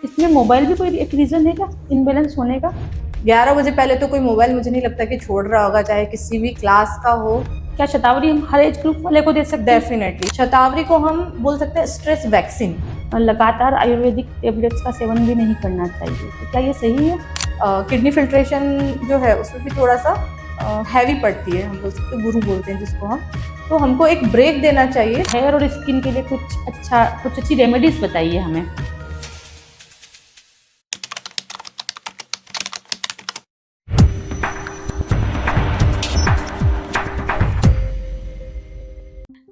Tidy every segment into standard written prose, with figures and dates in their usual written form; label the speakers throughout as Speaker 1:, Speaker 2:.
Speaker 1: इसमें मोबाइल भी कोई एक रीजन है क्या इनबैलेंस होने का?
Speaker 2: 11 बजे पहले तो कोई मोबाइल मुझे नहीं लगता कि छोड़ रहा होगा, चाहे किसी भी क्लास का हो।
Speaker 1: क्या शतावरी हम हर एज ग्रुप वाले को दे सकते हैं?
Speaker 2: डेफिनेटली शतावरी को हम बोल सकते हैं स्ट्रेस वैक्सीन।
Speaker 1: और लगातार आयुर्वेदिक टेबलेट्स का सेवन भी नहीं करना चाहिए, तो क्या ये सही है?
Speaker 2: किडनी फिल्ट्रेशन जो है उसमें भी थोड़ा सा हैवी पड़ती है, हम बोल सकते हैं, गुरु बोलते हैं जिसको हम। तो हमको एक ब्रेक देना चाहिए।
Speaker 1: हेयर और स्किन के लिए कुछ अच्छी रेमेडीज बताइए हमें।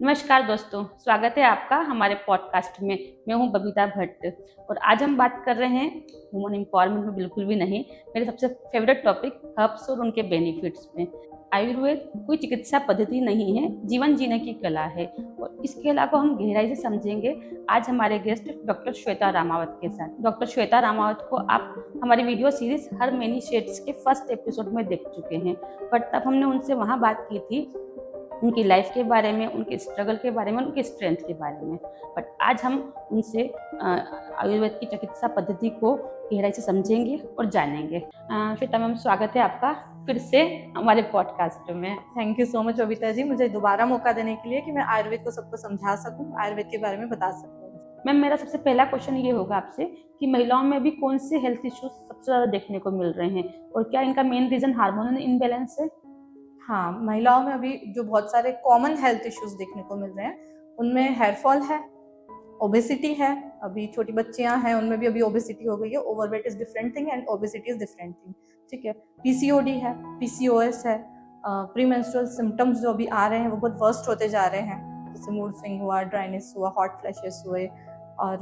Speaker 1: नमस्कार दोस्तों, स्वागत है आपका हमारे पॉडकास्ट में। मैं हूं बबीता भट्ट और आज हम बात कर रहे हैं वुमन एम्पावरमेंट में, बिल्कुल भी नहीं, मेरे सबसे फेवरेट टॉपिक हर्ब्स और उनके बेनिफिट्स में। आयुर्वेद कोई चिकित्सा पद्धति नहीं है, जीवन जीने की कला है और इस कला को हम गहराई से समझेंगे आज हमारे गेस्ट डॉक्टर श्वेता रामावत के साथ। डॉक्टर श्वेता रामावत को आप हमारी वीडियो सीरीज हर मेनी शेड्स के फर्स्ट एपिसोड में देख चुके हैं, बट तब हमने उनसे वहाँ बात की थी उनकी लाइफ के बारे में, उनके स्ट्रगल के बारे में, उनके स्ट्रेंथ के बारे में। बट आज हम उनसे आयुर्वेद की चिकित्सा पद्धति को गहराई से समझेंगे और जानेंगे। श्वेता मैम, स्वागत है आपका फिर से हमारे पॉडकास्ट में।
Speaker 2: Thank you so much Babita ji, मुझे दोबारा मौका देने के लिए कि मैं आयुर्वेद को सबको समझा सकूं, आयुर्वेद के बारे में बता सकूं।
Speaker 1: मैम, मेरा सबसे पहला क्वेश्चन ये होगा आपसे कि महिलाओं में भी कौन से हेल्थ इश्यूज सबसे ज़्यादा देखने को मिल रहे हैं और क्या इनका मेन रीज़न हार्मोनल इनबैलेंस है?
Speaker 2: हाँ, महिलाओं में अभी जो बहुत सारे कॉमन हेल्थ इश्यूज देखने को मिल रहे हैं उनमें हेयर फॉल है, ओबेसिटी है। अभी छोटी बच्चियां हैं उनमें भी अभी ओबेसिटी हो गई है। Overweight is different thing and obesity is different thing, ठीक है। पीसीओडी है, पीसीओएस है। प्री मेंस्ट्रुअल सिम्टम्स जो अभी आ रहे हैं वो बहुत वर्स्ट होते जा रहे हैं, जैसे मूड स्विंग हुआ, ड्राइनेस हुआ, हॉट फ्लैशेस हुए, और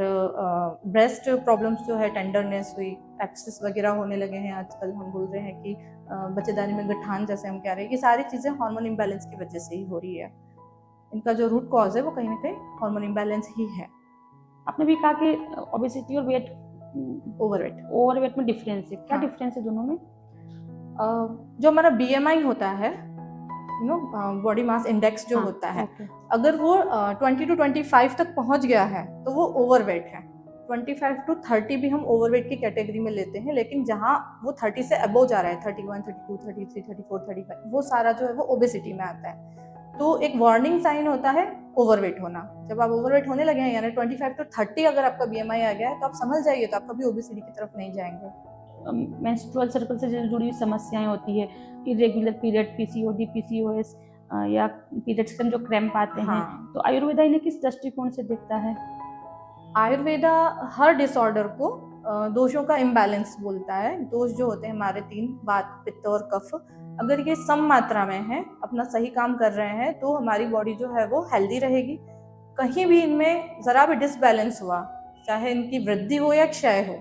Speaker 2: ब्रेस्ट प्रॉब्लम्स जो है, टेंडरनेस हुई, एब्सेस वगैरह होने लगे हैं आजकल। हम बोल रहे हैं कि बच्चेदानी में गठान जैसे हम कह रहे हैं, ये सारी चीज़ें हार्मोन इम्बैलेंस की वजह से ही हो रही है। इनका जो रूट कॉज है वो कहीं ना कहीं हार्मोन इम्बैलेंस ही है।
Speaker 1: आपने भी कहा कि ओबेसिटी और ओवरवेट में डिफरेंस है, क्या
Speaker 2: हाँ।
Speaker 1: डिफरेंस है दोनों में?
Speaker 2: जो हमारा बीएमआई होता है, बॉडी मास इंडेक्स जो होता है, अगर वो 20 to 25 तक पहुंच गया है तो वो ओवरवेट है। 25 to 30 भी हम ओवरवेट की कैटेगरी में लेते हैं, लेकिन जहां वो 30 से अबव जा रहा है, 31, 32, 33, 34, 35, वो सारा जो है वो ओबेसिटी में आता है। तो एक वार्निंग साइन होता है ओवरवेट होना। जब आप ओवरवेट होने लगे हैं, यानी 25 to 30 अगर आपका बीएमआई आ गया है, तो आप समझ जाइए तो आप कभी ओबेसिटी की तरफ नहीं जाएंगे।
Speaker 1: मेंस्ट्रुअल सर्कल से जुड़ी हुई समस्याएं होती है, इरेगुलर पीरियड, पीसीओडी, पीसीओएस या पीरियड्स के जो क्रैम्प आते हैं, तो आयुर्वेदा इन्हें किस दृष्टिकोण से देखता है?
Speaker 2: आयुर्वेदा हर डिसऑर्डर को दोषों का इम्बैलेंस बोलता है। दोष जो होते हैं हमारे 3, वात, पित्त और कफ, अगर ये सम मात्रा में है, अपना सही काम कर रहे हैं, तो हमारी बॉडी जो है वो हेल्दी रहेगी। कहीं भी इनमें जरा भी डिसबैलेंस हुआ, चाहे इनकी वृद्धि हो या क्षय हो,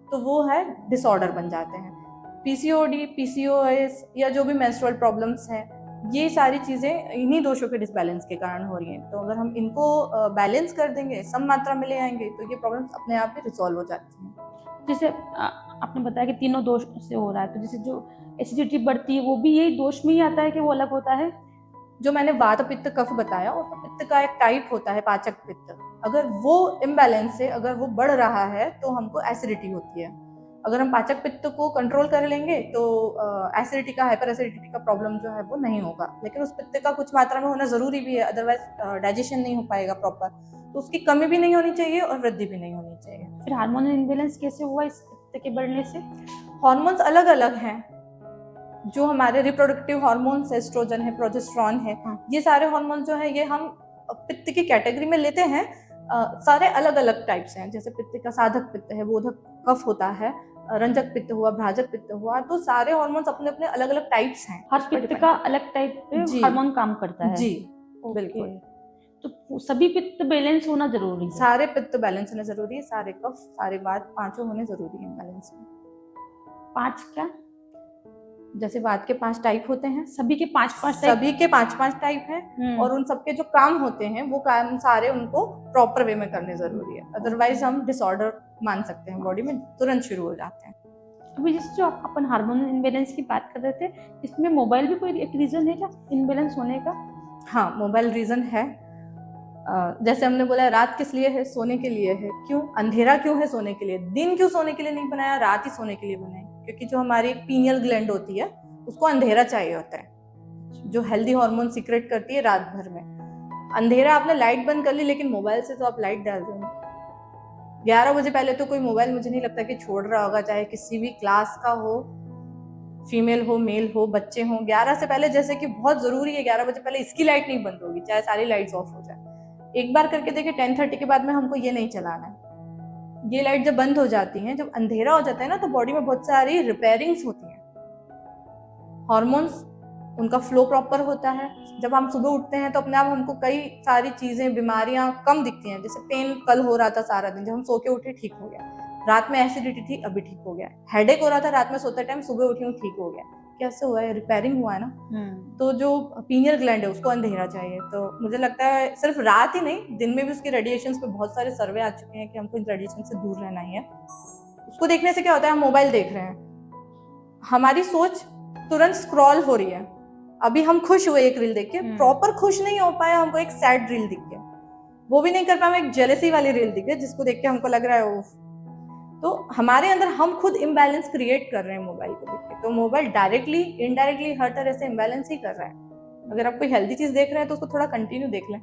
Speaker 2: तो वो है डिसऑर्डर बन जाते हैं। पीसीओडी, पीसीओएस या जो भी मेंस्ट्रुअल प्रॉब्लम्स हैं, ये सारी चीज़ें इन्हीं दोषों के डिसबैलेंस के कारण हो रही हैं। तो अगर हम इनको बैलेंस कर देंगे, सम मात्रा में ले आएंगे, तो ये प्रॉब्लम्स अपने आप ही रिजॉल्व हो जाती हैं।
Speaker 1: जैसे आपने बताया कि तीनों दोष से हो रहा है, तो जैसे जो एसिडिटी बढ़ती है वो भी यही दोष में ही आता है कि वो अलग होता है?
Speaker 2: जो मैंने वात, पित्त, कफ बताया, और पित्त का एक टाइप होता है पाचक पित्त। अगर वो इम्बैलेंस से अगर वो बढ़ रहा है तो हमको एसिडिटी होती है। अगर हम पाचक पित्त को कंट्रोल कर लेंगे तो एसिडिटी का, हाइपर एसिडिटी का प्रॉब्लम जो है वो नहीं होगा। लेकिन उस पित्त का कुछ मात्रा में होना जरूरी भी है, अदरवाइज डाइजेशन नहीं हो पाएगा प्रॉपर। तो उसकी कमी भी नहीं होनी चाहिए और वृद्धि भी नहीं होनी चाहिए।
Speaker 1: फिर हार्मोनल इम्बैलेंस कैसे हुआ इस पित्त के बढ़ने से?
Speaker 2: हॉर्मोन्स अलग अलग हैं। जो हमारे रिप्रोडक्टिव हार्मोन्स, एस्ट्रोजन है, प्रोजेस्टेरॉन है, ये सारे हार्मोन जो है ये हम पित्त की कैटेगरी में लेते हैं। सारे अलग अलग टाइप्स हैं, जैसे पित्त का साधक पित्त है, बोधक कफ होता है, रंजक पित्त हुआ, भ्राजक पित्त हुआ। तो सारे हार्मोन्स अपने अपने अलग अलग टाइप्स हैं।
Speaker 1: हर पित्त का अलग टाइप पे हार्मोन काम करता है।
Speaker 2: जी बिल्कुल।
Speaker 1: तो सभी पित्त बैलेंस होना जरूरी है?
Speaker 2: सारे पित्त बैलेंस होने जरूरी है, सारे कफ, सारे वात, पांचों होने जरूरी है बैलेंस में।
Speaker 1: 5 क्या?
Speaker 2: जैसे वात के 5 टाइप होते हैं,
Speaker 1: सभी के 5 टाइप?
Speaker 2: सभी के 5 टाइप हैं, और उन सबके जो काम होते हैं वो काम सारे उनको प्रॉपर वे में करने जरूरी है। अदरवाइज हम डिसऑर्डर मान सकते हैं, बॉडी में तुरंत शुरू हो जाते हैं।
Speaker 1: अभी जिस जो अपन हार्मोनल इनबैलेंस की बात कर रहे थे, इसमें मोबाइल भी कोई एक रीजन है क्या इनबैलेंस होने का?
Speaker 2: हाँ, मोबाइल रीजन है। जैसे हमने बोला रात किस लिए है, सोने के लिए है। क्यों? अंधेरा क्यों है? सोने के लिए। दिन क्यों सोने के लिए नहीं बनाया, रात ही सोने के लिए बनाई? क्योंकि जो हमारी पीनियल ग्लैंड होती है उसको अंधेरा चाहिए होता है, जो हेल्दी हार्मोन सीक्रेट करती है रात भर में। अंधेरा आपने लाइट बंद कर ली, लेकिन मोबाइल से तो आप लाइट डाल रहे हो। 11 बजे पहले तो कोई मोबाइल मुझे नहीं लगता कि छोड़ रहा होगा, चाहे किसी भी क्लास का हो, फीमेल हो मेल हो, बच्चे हो। 11 से पहले जैसे कि बहुत जरूरी है, 11 बजे पहले इसकी लाइट नहीं बंद होगी, चाहे सारी लाइट्स ऑफ हो जाए। एक बार करके देखिए, 10:30 के बाद में हमको ये नहीं चलाना है। ये लाइट जब बंद हो जाती है, जब अंधेरा हो जाता है ना, तो बॉडी में बहुत सारी रिपेयरिंग्स होती हैं, हॉर्मोन्स, उनका फ्लो प्रॉपर होता है। जब हम सुबह उठते हैं तो अपने आप हमको कई सारी चीजें, बीमारियां कम दिखती हैं। जैसे पेन कल हो रहा था सारा दिन, जब हम सो के उठे ठीक हो गया। रात में एसिडिटी थी, अभी ठीक हो गया। हेडेक हो रहा था रात में सोते टाइम, सुबह उठी हूँ ठीक हो गया। कैसे हुआ है? रिपेयरिंग हुआ है ना। तो जो पीनियल ग्लैंड है उसको अंधेरा चाहिए। तो मुझे लगता है सिर्फ रात ही नहीं, दिन में भी उसके रेडिएशन पे बहुत सारे सर्वे आ चुके हैं कि हमको इन रेडिएशन से दूर रहना ही है। उसको देखने से क्या होता है, हम मोबाइल देख रहे हैं, हमारी सोच तुरंत स्क्रॉल हो रही है। अभी हम खुश हुए एक रील देख के, प्रॉपर खुश नहीं हो पाया, हमको एक सैड रील दिख गया। वो भी नहीं कर पाया, एक जेलसी वाली रील दिख गई जिसको देख के हमको लग रहा है उफ। तो हमारे अंदर हम खुद इम्बैलेंस क्रिएट कर रहे हैं मोबाइल को देख के। तो मोबाइल डायरेक्टली इनडायरेक्टली हर तरह से इम्बैलेंस ही कर रहा है। अगर आप कोई हेल्दी चीज देख रहे हैं तो उसको थोड़ा कंटिन्यू देख लें,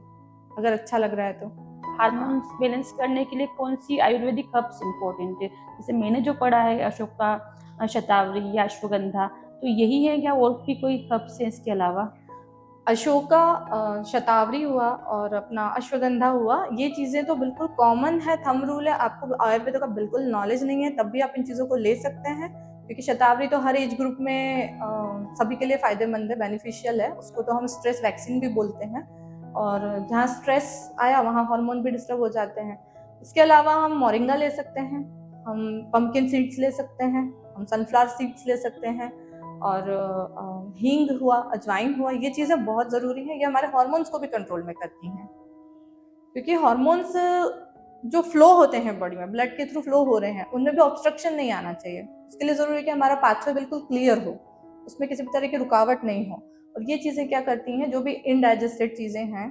Speaker 2: अगर अच्छा लग रहा है तो।
Speaker 1: हार्मोन्स बैलेंस करने के लिए कौन सी आयुर्वेदिक हर्ब्स इम्पोर्टेंट है? जैसे मैंने जो पढ़ा है अशोका, शतावरी या अश्वगंधा, तो यही है या और भी कोई हर्ब्स है इसके अलावा?
Speaker 2: अशोका, शतावरी हुआ और अपना अश्वगंधा हुआ, ये चीज़ें तो बिल्कुल कॉमन है, थंब रूल है। आपको आयुर्वेद का बिल्कुल नॉलेज नहीं है तब भी आप इन चीज़ों को ले सकते हैं, क्योंकि शतावरी तो हर एज ग्रुप में सभी के लिए फ़ायदेमंद है, बेनिफिशियल है। उसको तो हम स्ट्रेस वैक्सीन भी बोलते हैं। और जहाँ स्ट्रेस आया वहाँ हार्मोन भी डिस्टर्ब हो जाते हैं। इसके अलावा हम मोरिंगा ले सकते हैं, हम पम्पकिन सीड्स ले सकते हैं, हम सनफ्लावर सीड्स ले सकते हैं, और हींग हुआ, अजवाइन हुआ। ये चीज़ें बहुत ज़रूरी हैं, ये हमारे हार्मोन्स को भी कंट्रोल में करती हैं। क्योंकि हार्मोन्स जो फ्लो होते हैं बॉडी में, ब्लड के थ्रू फ्लो हो रहे हैं, उनमें भी ऑब्स्ट्रक्शन नहीं आना चाहिए। उसके लिए ज़रूरी है कि हमारा पाथवे बिल्कुल क्लियर हो, उसमें किसी भी तरह की रुकावट नहीं हो। और ये चीज़ें क्या करती हैं, जो भी इनडाइजेस्टेड चीज़ें हैं,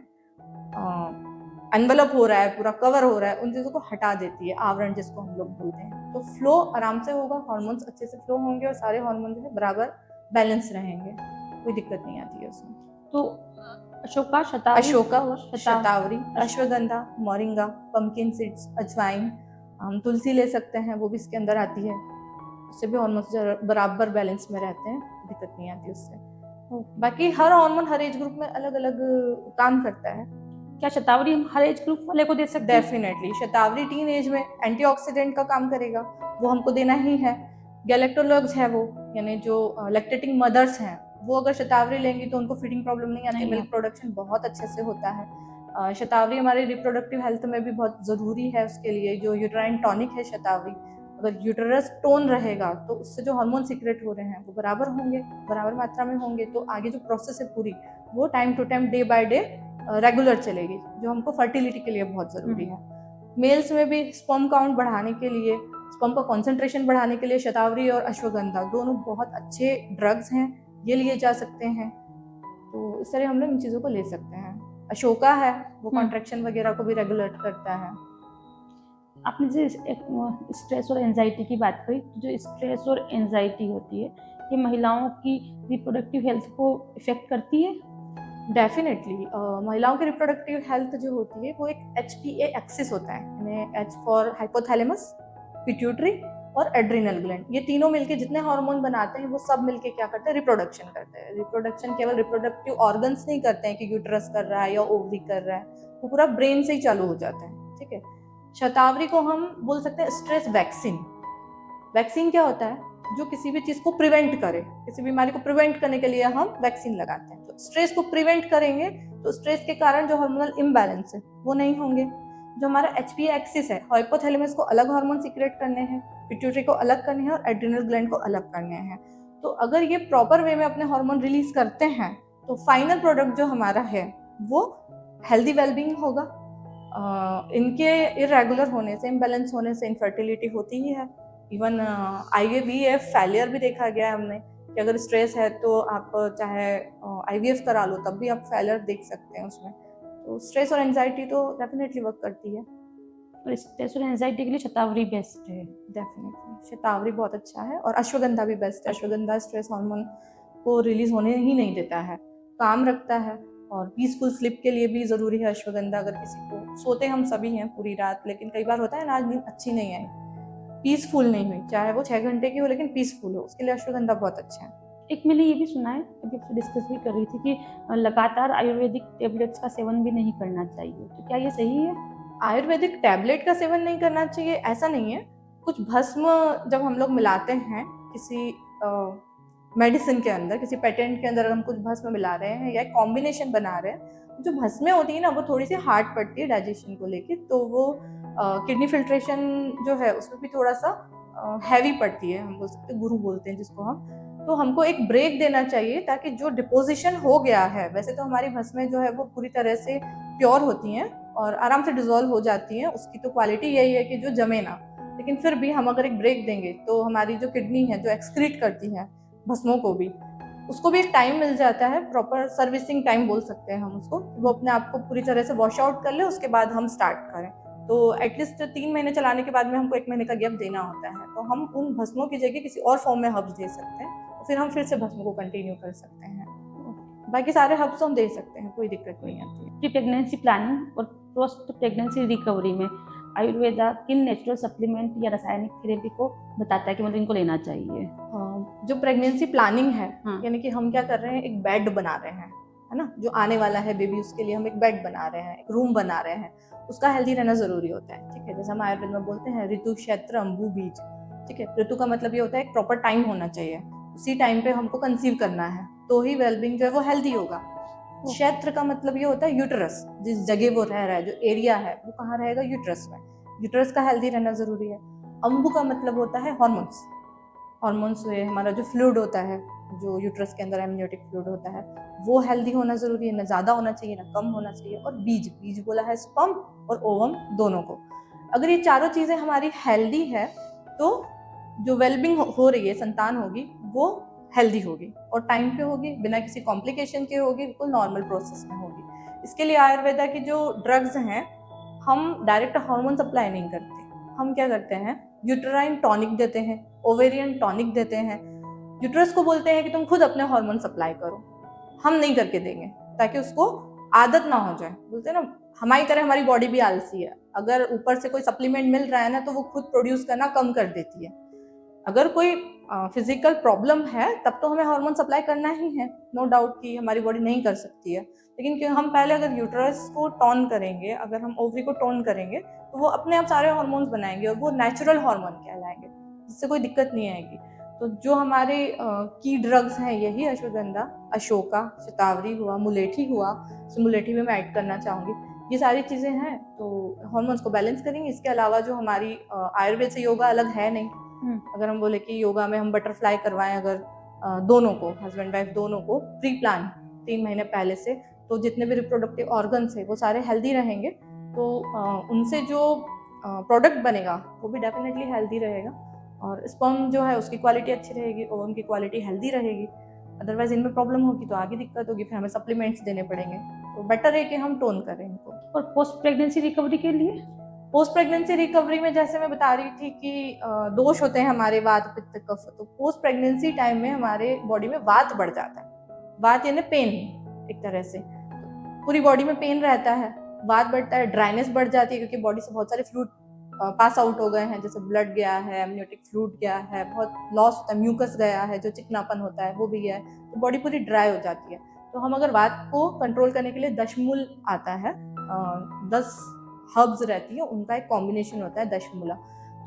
Speaker 2: एनवेलप हो रहा है, पूरा कवर हो रहा है, उन चीज़ों को हटा देती है, आवरण जिसको हम लोग बोलते हैं। तो फ्लो आराम से होगा, हार्मोन्स अच्छे से फ्लो होंगे और सारे हार्मोन जो है बराबर बैलेंस रहेंगे, कोई दिक्कत नहीं आती है उसमें।
Speaker 1: तो अशोका, शतावरी,
Speaker 2: अशोका हुआ, शतावरी, अश्वगंधा, मोरिंगा, पम्पकिन सीड्स, अजवाइन, हम तुलसी ले सकते हैं, वो भी इसके अंदर आती है। उससे भी हार्मोन्स बराबर बैलेंस में रहते हैं, दिक्कत नहीं आती उससे। बाकी हर हार्मोन हर एज ग्रुप में अलग अलग काम करता है।
Speaker 1: क्या शतावरी हम हर एज ग्रुप वाले को दे सकते हैं?
Speaker 2: डेफिनेटली शतावरी टीन एज में एंटीऑक्सीडेंट का काम करेगा, वो हमको देना ही है। गैलेक्टोलॉग्स है वो, यानी जो लैक्टेटिंग मदर्स हैं, वो अगर शतावरी लेंगी तो उनको फीडिंग प्रॉब्लम नहीं आती, मिल्क प्रोडक्शन बहुत अच्छे से होता है। शतावरी हमारे रिप्रोडक्टिव हेल्थ में भी बहुत ज़रूरी है। उसके लिए जो यूट्राइन टॉनिक है शतावरी, अगर यूटरस टोन रहेगा तो उससे जो हार्मोन सीक्रेट हो रहे हैं वो बराबर होंगे, बराबर मात्रा में होंगे, तो आगे जो प्रोसेस है पूरी, वो time to time, day by day regular चलेगी, जो हमको फर्टिलिटी के लिए बहुत ज़रूरी है। मेल्स में भी स्पर्म काउंट बढ़ाने के लिए, स्पर्म का कॉन्सेंट्रेशन बढ़ाने के लिए शतावरी और अश्वगंधा दोनों बहुत अच्छे ड्रग्स हैं, ये लिए जा सकते हैं। तो इस तरह हम लोग इन चीज़ों को ले सकते हैं। अशोका है, वो कॉन्ट्रैक्शन वगैरह को भी रेगुलेट करता है।
Speaker 1: आपने जो स्ट्रेस और एंजाइटी की बात करी, तो जो स्ट्रेस और एंजाइटी होती है, ये महिलाओं की रिप्रोडक्टिव हेल्थ को इफेक्ट करती है?
Speaker 2: डेफिनेटली महिलाओं की रिप्रोडक्टिव हेल्थ जो होती है वो एक HPA एक्सिस होता है, यानी H फॉर हाइपोथैलेमस, पिट्यूटरी और एड्रिनल ग्लैंड। ये तीनों मिलके जितने हार्मोन बनाते हैं वो सब मिलके क्या करते हैं, रिप्रोडक्शन करते हैं। रिप्रोडक्शन केवल रिप्रोडक्टिव ऑर्गन्स नहीं करते हैं कि यूट्रस कर रहा है या ओवरी कर रहा है, वो पूरा ब्रेन से ही चालू हो जाता है। ठीक है, शतावरी को हम बोल सकते हैं स्ट्रेस वैक्सीन। वैक्सीन क्या होता है, जो किसी भी चीज को प्रिवेंट करे, किसी बीमारी को प्रिवेंट करने के लिए हम वैक्सीन लगाते हैं। तो स्ट्रेस को प्रिवेंट करेंगे तो स्ट्रेस के कारण जो हार्मोनल इम्बैलेंस है वो नहीं होंगे। जो हमारा HPA एक्सिस है, हाइपोथैलेमस को अलग हार्मोन सीक्रेट करने हैं, पिट्यूटरी को अलग करने हैं और एड्रिनल ग्लैंड को अलग करने हैं। तो अगर ये प्रॉपर वे में अपने हार्मोन रिलीज करते हैं तो फाइनल प्रोडक्ट जो हमारा है वो हेल्दी वेलबींग होगा। इनके इरेगुलर होने से, इम्बैलेंस होने से इनफर्टिलिटी होती ही है। इवन IVF फेलियर भी देखा गया है हमने, कि अगर स्ट्रेस है तो आप चाहे IVF करा लो तब भी आप फेलियर देख सकते हैं उसमें। तो स्ट्रेस और एंजाइटी तो डेफिनेटली वर्क करती है।
Speaker 1: और स्ट्रेस और एंजाइटी के लिए शतावरी बेस्ट है।
Speaker 2: डेफिनेटली शतावरी बहुत अच्छा है, और अश्वगंधा भी बेस्ट है। अश्वगंधा स्ट्रेस हार्मोन को रिलीज होने ही नहीं देता है, काम रखता है, और पीसफुल स्लीप के लिए भी ज़रूरी है अश्वगंधा। अगर किसी को, सोते हम सभी हैं पूरी रात, लेकिन कई बार होता है ना, आज नींद अच्छी नहीं आई, पीसफुल नहीं हुई, चाहे वो 6 घंटे की हो लेकिन पीसफुल हो, उसके लिए अश्वगंधा बहुत अच्छा है।
Speaker 1: एक मैंने ये भी सुना है, अभी आपसे डिस्कस भी कर रही थी, कि लगातार आयुर्वेदिक टेबलेट्स का सेवन भी नहीं करना चाहिए, तो क्या ये सही है?
Speaker 2: आयुर्वेदिक टैबलेट का सेवन नहीं करना चाहिए ऐसा नहीं है। कुछ भस्म जब हम लोग मिलाते हैं किसी मेडिसिन के अंदर, किसी पेटेंट के अंदर, अगर हम कुछ भस्म मिला रहे हैं या कॉम्बिनेशन बना रहे हैं, जो भस्में होती है ना, वो थोड़ी सी हार्ड पड़ती है डाइजेशन को लेके, तो वो किडनी फिल्ट्रेशन जो है उसमें भी थोड़ा सा हैवी पड़ती है, हम बोल सकते हैं, गुरु बोलते हैं जिसको हम। तो हमको एक ब्रेक देना चाहिए, ताकि जो डिपोजिशन हो गया है, वैसे तो हमारी भस्में जो है वो पूरी तरह से प्योर होती हैं और आराम से डिजोल्व हो जाती हैं, उसकी तो क्वालिटी यही है कि जो जमे ना, लेकिन फिर भी हम अगर एक ब्रेक देंगे तो हमारी जो किडनी है, जो एक्सक्रीट करती है भस्मों को भी, उसको भी एक टाइम मिल जाता है, प्रॉपर सर्विसिंग टाइम बोल सकते हैं हम उसको, वो अपने आप को पूरी तरह से वॉश आउट कर ले, उसके बाद हम स्टार्ट करें। तो एटलीस्ट 3 महीने चलाने के बाद में हमको 1 महीने का गैप देना होता है, तो हम उन भस्मों की जगह किसी और फॉर्म में हर्ब्स दे सकते हैं, तो फिर हम फिर से भस्म को कंटिन्यू कर सकते हैं। बाकी सारे हर्ब्स हम दे सकते हैं, कोई दिक्कत नहीं आती है।
Speaker 1: प्री प्रेगनेंसी प्लानिंग और पोस्ट प्रेगनेंसी रिकवरी में आयुर्वेदा किन नेचुरल सप्लीमेंट या रासायनिक थेरेपी को बताता है कि मतलब इनको लेना चाहिए?
Speaker 2: जो प्रेगनेंसी प्लानिंग है,
Speaker 1: हाँ।
Speaker 2: यानी कि हम क्या कर रहे हैं, एक बेड बना रहे हैं, है ना, जो आने वाला है बेबी, उसके लिए हम एक बेड बना रहे हैं, एक रूम बना रहे हैं, उसका हेल्दी रहना जरूरी होता है। ठीक है, जैसे हम आयुर्वेद में बोलते हैं ऋतु क्षेत्र अम्बु बीज। ठीक है, ऋतु का मतलब ये होता है एक प्रॉपर टाइम होना चाहिए, उसी टाइम पे हमको कंसीव करना है, तो ही वेलबींग जो है वो हेल्दी होगा। क्षेत्र का मतलब ये होता है यूटरस, जिस जगह वो रह रहा है, जो एरिया है वो कहाँ रहेगा, यूटरस में। यूटरस का हेल्दी रहना जरूरी है। अम्बु का मतलब होता है हॉर्मोन्स। हॉर्मोन्स हुए, हमारा जो फ्लूइड होता है, जो यूट्रस के अंदर एमनियोटिक फ्लूइड होता है, वो हेल्दी होना जरूरी है, ना ज़्यादा होना चाहिए ना कम होना चाहिए। और बीज, बीज बोला है स्पर्म और ओवम दोनों को। अगर ये चारों चीज़ें हमारी हेल्दी है, तो जो वेलबिंग हो रही है, संतान होगी, वो हेल्दी होगी और टाइम पे होगी, बिना किसी कॉम्प्लिकेशन के होगी, बिल्कुल नॉर्मल प्रोसेस में होगी। इसके लिए आयुर्वेदा की जो ड्रग्स हैं, हम डायरेक्ट हार्मोन सप्लाई नहीं करते, हम क्या करते हैं, यूटेराइन टॉनिक देते हैं, ओवेरियन टॉनिक देते हैं। यूट्रस को बोलते हैं कि तुम खुद अपने हार्मोन सप्लाई करो, हम नहीं करके देंगे, ताकि उसको आदत ना हो जाए। बोलते हैं ना, हमारी तरह हमारी बॉडी भी आलसी है, अगर ऊपर से कोई सप्लीमेंट मिल रहा है ना, तो वो खुद प्रोड्यूस करना कम कर देती है। अगर कोई फिजिकल प्रॉब्लम है, तब तो हमें हार्मोन सप्लाई करना ही है, नो डाउट कि हमारी बॉडी नहीं कर सकती है, लेकिन क्यों हम पहले अगर यूट्रस को टोन करेंगे, अगर हम ओवरी को टोन करेंगे, तो वो अपने आप सारे हार्मोन्स बनाएंगे और वो नेचुरल हार्मोन कहलाएंगे, जिससे कोई दिक्कत नहीं आएगी। तो जो हमारे की ड्रग्स हैं, यही अश्वगंधा, अशोका, शतावरी हुआ, मुलेठी हुआ, तो मुलेठी में मैं ऐड करना चाहूँगी, ये सारी चीज़ें हैं, तो हार्मोन्स को बैलेंस करेंगे। इसके अलावा जो हमारी आयुर्वेद से योगा अलग है नहीं। अगर हम बोले कि योगा में हम बटरफ्लाई करवाएं, अगर दोनों को, हस्बैंड वाइफ दोनों को प्री प्लान 3 महीने पहले से, तो जितने भी रिप्रोडक्टिव ऑर्गन्स है वो सारे हेल्दी रहेंगे, तो उनसे जो प्रोडक्ट बनेगा वो भी डेफिनेटली हेल्दी रहेगा, और स्पर्म जो है उसकी क्वालिटी अच्छी रहेगी, ओवम की क्वालिटी हेल्दी रहेगी। अदरवाइज इनमें प्रॉब्लम होगी तो आगे दिक्कत होगी, फिर हमें सप्लीमेंट्स देने पड़ेंगे, तो बेटर है कि हम टोन करें इनको।
Speaker 1: और पोस्ट प्रेगनेंसी रिकवरी के लिए?
Speaker 2: पोस्ट प्रेगनेंसी रिकवरी में जैसे मैं बता रही थी कि दोष होते हैं हमारे वात पित्त कफ, तो पोस्ट प्रेगनेंसी टाइम में हमारे बॉडी में वात बढ़ जाता है। वात यानी पेन, एक तरह से पूरी बॉडी में पेन रहता है, वात बढ़ता है, ड्राइनेस बढ़ जाती है, क्योंकि बॉडी से बहुत सारे फ्लूइड पास आउट हो गए हैं, जैसे ब्लड गया है, एमनियोटिक फ्लूइड गया है, बहुत लॉस होता है, म्यूकस गया है, जो चिकनापन होता है वो भी गया है, तो बॉडी पूरी ड्राई हो जाती है। तो हम अगर वात को कंट्रोल करने के लिए दशमूल आता है, 10 हर्ब्स रहती है, उनका एक कॉम्बिनेशन होता है दशमूला।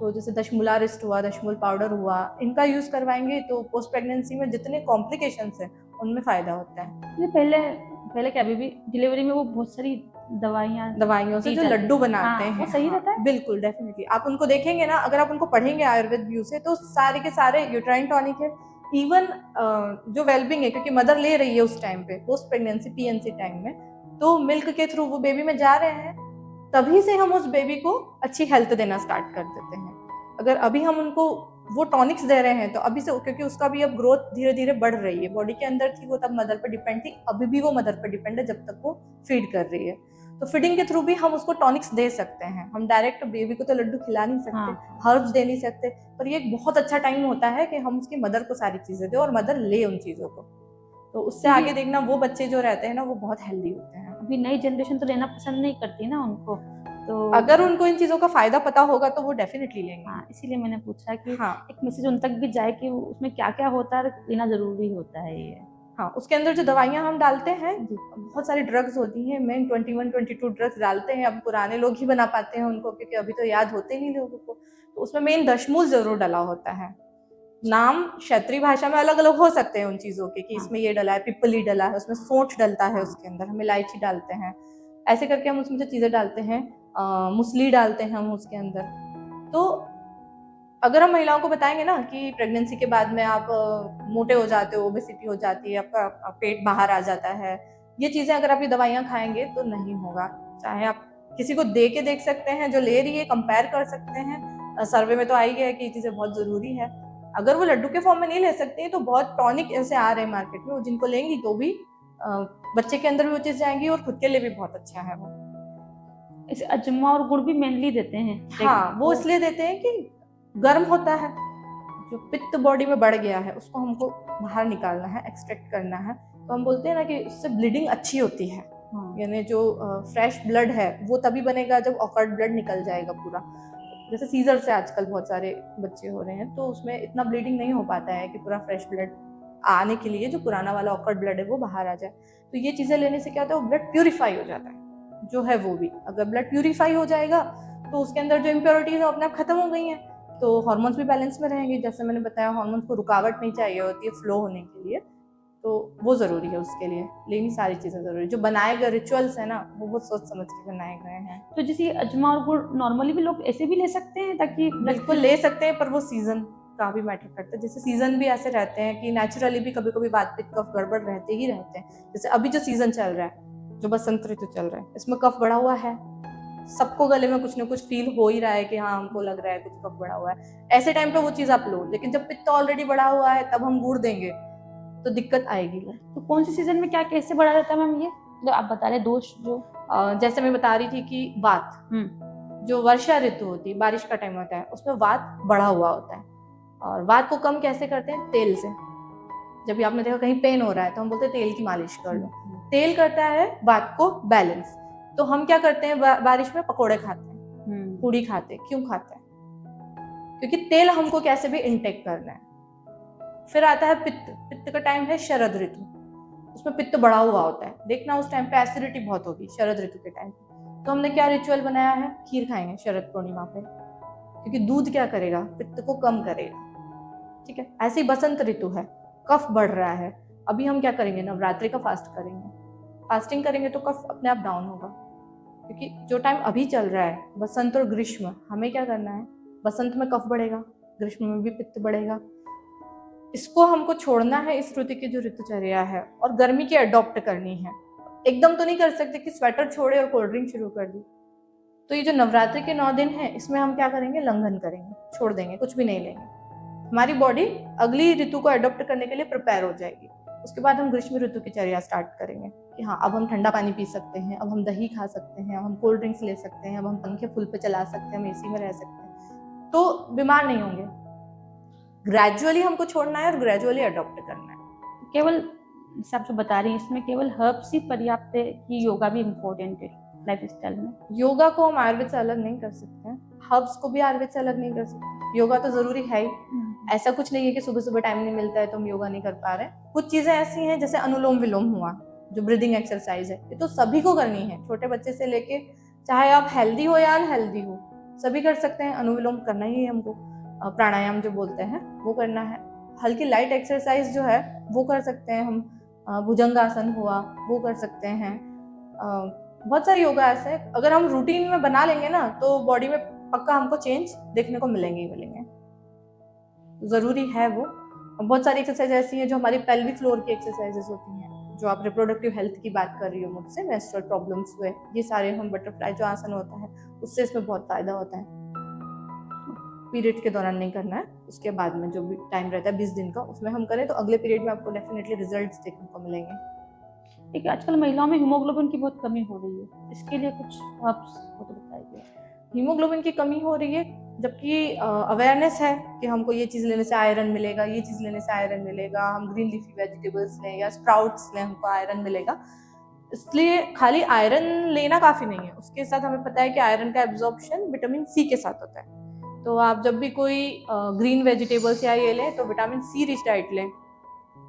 Speaker 2: तो जैसे दशमूला रिस्ट हुआ, दशमूल पाउडर हुआ, इनका यूज़ करवाएंगे तो पोस्ट प्रेगनेंसी में जितने कॉम्प्लिकेशंस हैं उनमें फ़ायदा होता है।
Speaker 1: पहले क्या, बेबी डिलीवरी में वो बहुत सारी
Speaker 2: दवाइयों से जो लड्डू बनाते हैं,
Speaker 1: वो सही रहता है?
Speaker 2: बिल्कुल डेफिनेटली। आप उनको देखेंगे ना, अगर आप उनको पढ़ेंगे आयुर्वेद व्यू से, तो सारे के सारे यूट्राइन टॉनिक है। इवन जो वेलबिंग है, क्योंकि मदर ले रही है उस टाइम पे, पोस्ट प्रेगनेंसी पीएनसी टाइम में, तो मिल्क के थ्रू वो बेबी में जा रहे हैं, तभी से हम उस बेबी को अच्छी हेल्थ देना स्टार्ट कर देते हैं। अगर अभी हम उनको वो टॉनिक्स दे रहे हैं, तो अभी से, क्योंकि उसका भी अब ग्रोथ धीरे धीरे बढ़ रही है, बॉडी के अंदर थी वो तब मदर पर डिपेंड थी, अभी भी वो मदर पर डिपेंड है जब तक वो फीड कर रही है। तो फीडिंग के थ्रू भी हम उसको टॉनिक्स दे सकते हैं। हम डायरेक्ट बेबी को तो लड्डू खिला नहीं सकते,
Speaker 1: हाँ।
Speaker 2: हर्ब्स दे नहीं सकते, पर ये एक बहुत अच्छा टाइम होता है कि हम उसकी मदर को सारी चीजें दें और मदर ले उन चीजों को। तो उससे
Speaker 1: ये-
Speaker 2: आगे देखना वो बच्चे जो रहते हैं ना वो बहुत हेल्दी होते हैं।
Speaker 1: अभी नई जनरेशन तो लेना पसंद नहीं करती ना उनको, तो
Speaker 2: अगर उनको इन चीजों का फायदा पता होगा तो वो डेफिनेटली लेंगे।
Speaker 1: हाँ, इसीलिए मैंने पूछा कि
Speaker 2: हाँ
Speaker 1: एक मैसेज उन तक भी जाए कि उसमें क्या क्या होता है, लेना जरूरी होता है ये।
Speaker 2: हाँ, उसके अंदर जो दवाइयाँ हम डालते हैं
Speaker 1: जी।
Speaker 2: बहुत सारी ड्रग्स होती हैं, मेन 21-22 ड्रग्स डालते हैं। अब पुराने लोग ही बना पाते हैं उनको, क्योंकि अभी तो याद होते नहीं लोगों को। तो उसमें मेन दशमूल जरूर डला होता है। नाम क्षेत्रीय भाषा में अलग अलग हो सकते हैं उन चीजों के, कि
Speaker 1: हाँ।
Speaker 2: इसमें ये डला है, पिपली डला है, उसमें सोंठ डलता है,
Speaker 1: हाँ।
Speaker 2: उसके अंदर हम इलायची डालते हैं, ऐसे करके हम उसमें जो चीजें डालते हैं, मुसली डालते हैं हम उसके अंदर। तो अगर हम महिलाओं को बताएंगे ना कि प्रेगनेंसी के बाद में आप मोटे हो जाते हो, ओबेसिटी हो जाती है, आपका पेट बाहर आ जाता है, ये चीजें अगर आप ये दवाइयां खाएंगे तो नहीं होगा। चाहे आप किसी को दे के देख सकते हैं जो ले रही है, कंपेयर कर सकते हैं। सर्वे में तो आई है कि ये चीजें बहुत जरूरी है। अगर वो लड्डू के फॉर्म में नहीं ले सकती तो बहुत टॉनिक ऐसे आ रहे हैं मार्केट में, वो जिनको लेंगी तो भी बच्चे के अंदर भी वो चीज जाएंगी और खुद के लिए भी बहुत अच्छा है वो।
Speaker 1: इसे अजमा और गुड़ भी मेनली देते हैं।
Speaker 2: हाँ, वो इसलिए देते हैं कि गर्म होता है, जो पित्त बॉडी में बढ़ गया है उसको हमको बाहर निकालना है, एक्सट्रैक्ट करना है। तो हम बोलते हैं ना कि उससे ब्लीडिंग अच्छी होती है।
Speaker 1: हाँ।
Speaker 2: यानी जो फ्रेश ब्लड है वो तभी बनेगा जब ऑकर्ड ब्लड निकल जाएगा पूरा। जैसे सीजर से आजकल बहुत सारे बच्चे हो रहे हैं, तो उसमें इतना ब्लीडिंग नहीं हो पाता है कि पूरा फ्रेश ब्लड आने के लिए जो पुराना वाला ऑकर्ड ब्लड है वो बाहर आ जाए। तो ये चीजें लेने से क्या होता है, वो ब्लड प्यूरिफाई हो जाता है जो है वो भी। अगर ब्लड प्यूरिफाई हो जाएगा तो उसके अंदर जो इम्प्योरिटीज है अपने आप खत्म हो गई हैं, तो हार्मोन्स भी बैलेंस में रहेंगे। जैसे मैंने बताया, हार्मोन्स को रुकावट नहीं चाहिए होती है फ्लो होने के लिए, तो वो जरूरी है उसके लिए। लेकिन सारी चीजें जरूरी, जो बनाए गए रिचुअल्स है ना वो बहुत सोच समझ के बनाए गए हैं।
Speaker 1: तो जैसे ये अजमा और गुड़ नॉर्मली भी लोग ऐसे भी ले सकते हैं ताकि
Speaker 2: बिल्कुल ले सकते हैं, पर वो सीजन का भी मैटर करता है। जैसे सीजन भी ऐसे रहते हैं कि नेचुरली भी कभी कभी बात पित्त कफ गड़बड़ रहते ही रहते हैं। जैसे अभी जो सीजन चल रहा है, जो बसंत ऋतु चल रहा है, इसमें कफ बढ़ा हुआ है, सबको गले में कुछ ना कुछ फील हो ही रहा है कि हाँ हमको लग रहा है कुछ कफ बढ़ा हुआ है। ऐसे टाइम पे वो चीज आप लो, लेकिन जब पित्त ऑलरेडी बढ़ा हुआ है तब हम गुड़ देंगे तो दिक्कत आएगी।
Speaker 1: तो कौन सी सीजन में क्या कैसे बढ़ा रहता है मैम, ये जो आप बता रहे दोष जो
Speaker 2: जैसे मैं बता रही थी कि वात, जो वर्षा ऋतु होती है, बारिश का टाइम होता है, उसमें वात बढ़ा हुआ होता है। और वात को कम कैसे करते हैं, तेल से। जब भी आपने देखा कहीं पेन हो रहा है तो हम बोलते हैं तेल की मालिश कर लो। तेल करता है वात को बैलेंस। तो हम क्या करते हैं, बारिश में पकोड़े खाते हैं, पूड़ी खाते हैं। क्यों खाते हैं? क्योंकि तेल हमको कैसे भी इनटेक करना है। फिर आता है पित्त। पित्त का टाइम है शरद ऋतु, उसमें पित्त बढ़ा हुआ होता है। देखना उस टाइम पे एसिडिटी बहुत होगी शरद ऋतु के टाइम पे। तो हमने क्या रिचुअल बनाया है, खीर खाएंगे शरद पूर्णिमा पे, क्योंकि दूध क्या करेगा, पित्त को कम करेगा। ठीक है, ऐसी बसंत ऋतु है, कफ बढ़ रहा है, अभी हम क्या करेंगे, नवरात्रि का फास्ट करेंगे। फास्टिंग करेंगे तो कफ अपने आप डाउन होगा। क्योंकि जो टाइम अभी चल रहा है बसंत और ग्रीष्म, हमें क्या करना है, बसंत में कफ बढ़ेगा, ग्रीष्म में भी पित्त बढ़ेगा। इसको हमको छोड़ना है, इस ऋतु की जो ऋतुचर्या है, और गर्मी की अडॉप्ट करनी है। एकदम तो नहीं कर सकते कि स्वेटर छोड़े और कोल्ड ड्रिंक शुरू कर दी। तो ये जो नवरात्रि के 9 दिन है, इसमें हम क्या करेंगे, लंघन करेंगे, छोड़ देंगे, कुछ भी नहीं लेंगे। हमारी बॉडी अगली ऋतु को अडॉप्ट करने के लिए प्रिपेयर हो जाएगी। उसके बाद हम ग्रीष्म ऋतु की चर्या स्टार्ट करेंगे कि हाँ अब हम ठंडा पानी पी सकते हैं, अब हम दही खा सकते हैं, अब हम कोल्ड ड्रिंक्स ले सकते हैं, अब हम पंखे फुल पे चला सकते हैं, हम एसी में रह सकते हैं, तो बीमार नहीं होंगे। ग्रेजुअली हमको छोड़ना है और ग्रेजुअली अडॉप्ट करना है।
Speaker 1: केवल जैसे आप जो बता रही हैं इसमें केवल हर्ब्स ही पर्याप्त है कि योगा भी इम्पोर्टेंट है लाइफ स्टाइल में?
Speaker 2: योगा को हम आयुर्वेद से अलग नहीं कर सकते हैं, हर्ब्स को भी आयुर्वेद से अलग नहीं कर सकते। योगा तो जरूरी है ही। ऐसा कुछ नहीं है कि सुबह सुबह टाइम नहीं मिलता है तो हम योगा नहीं कर पा रहे। कुछ चीजें ऐसी हैं जैसे अनुलोम विलोम हुआ, जो ब्रीदिंग एक्सरसाइज है, ये तो सभी को करनी है, छोटे बच्चे से लेके चाहे आप हेल्दी हो या अनहेल्दी हो, सभी कर सकते हैं। अनुलोम करना ही है हमको, प्राणायाम जो बोलते हैं वो करना है। हल्की लाइट एक्सरसाइज जो है वो कर सकते हैं हम, भुजंगासन हुआ वो कर सकते हैं। बहुत सारी योगा ऐसे अगर हम रूटीन में बना लेंगे ना तो बॉडी में पक्का हमको चेंज देखने को मिलेंगे ही मिलेंगे। जरूरी है वो। बहुत सारी एक्सरसाइज ऐसी हैं जो हमारी पेल्विक फ्लोर की एक्सरसाइजेस होती हैं। जो आप रिप्रोडक्टिव हेल्थ की बात कर रही हो मुझसे, मेंस्ट्रुअल प्रॉब्लम्स हुए, ये सारे हम बटरफ्लाई जो आसन होता है उससे इसमें बहुत फायदा होता है। पीरियड के दौरान नहीं करना है, उसके बाद में जो भी टाइम रहता है 20 दिन का, उसमें हम करें तो अगले पीरियड में आपको डेफिनेटली रिजल्ट्स देखने को मिलेंगे।
Speaker 1: एक आजकल महिलाओं में हीमोग्लोबिन की बहुत कमी हो रही है, इसके लिए कुछ हर्ब्स हो तो बताइए।
Speaker 2: हीमोग्लोबिन की कमी हो रही है, जबकि अवेयरनेस है कि हमको ये चीज़ लेने से आयरन मिलेगा, ये चीज़ लेने से आयरन मिलेगा, हम ग्रीन लीफी वेजिटेबल्स लें या स्प्राउट्स लें, हमको आयरन मिलेगा। इसलिए खाली आयरन लेना काफ़ी नहीं है, उसके साथ हमें पता है कि आयरन का एब्जॉर्प्शन विटामिन सी के साथ होता है। तो आप जब भी कोई ग्रीन वेजिटेबल्स या ये लें तो विटामिन सी रिच डाइट लें,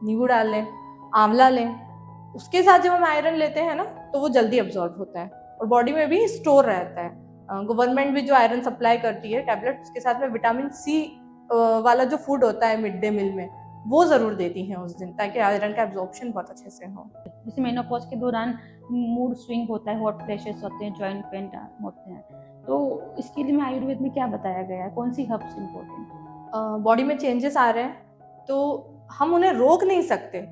Speaker 2: नींबू डाल लें, आंवला लें। उसके साथ जब हम आयरन लेते हैं ना तो वो जल्दी एब्जॉर्ब होता है और बॉडी में भी स्टोर रहता है। गवर्नमेंट भी जो आयरन सप्लाई करती है टैबलेट, उसके साथ में विटामिन सी वाला जो फूड होता है मिड डे मील में, वो ज़रूर देती हैं उस दिन, ताकि आयरन का एब्जॉर्प्शन बहुत अच्छे से हो।
Speaker 1: जैसे मेनोपॉज के दौरान मूड स्विंग होता है, हॉट फ्लैशेस होते हैं, जॉइंट पेन होते हैं, तो इसके लिए में आयुर्वेद में क्या बताया गया है, कौन सी हर्ब्स इम्पोर्टेंट?
Speaker 2: बॉडी में चेंजेस आ रहे हैं तो हम उन्हें रोक नहीं सकते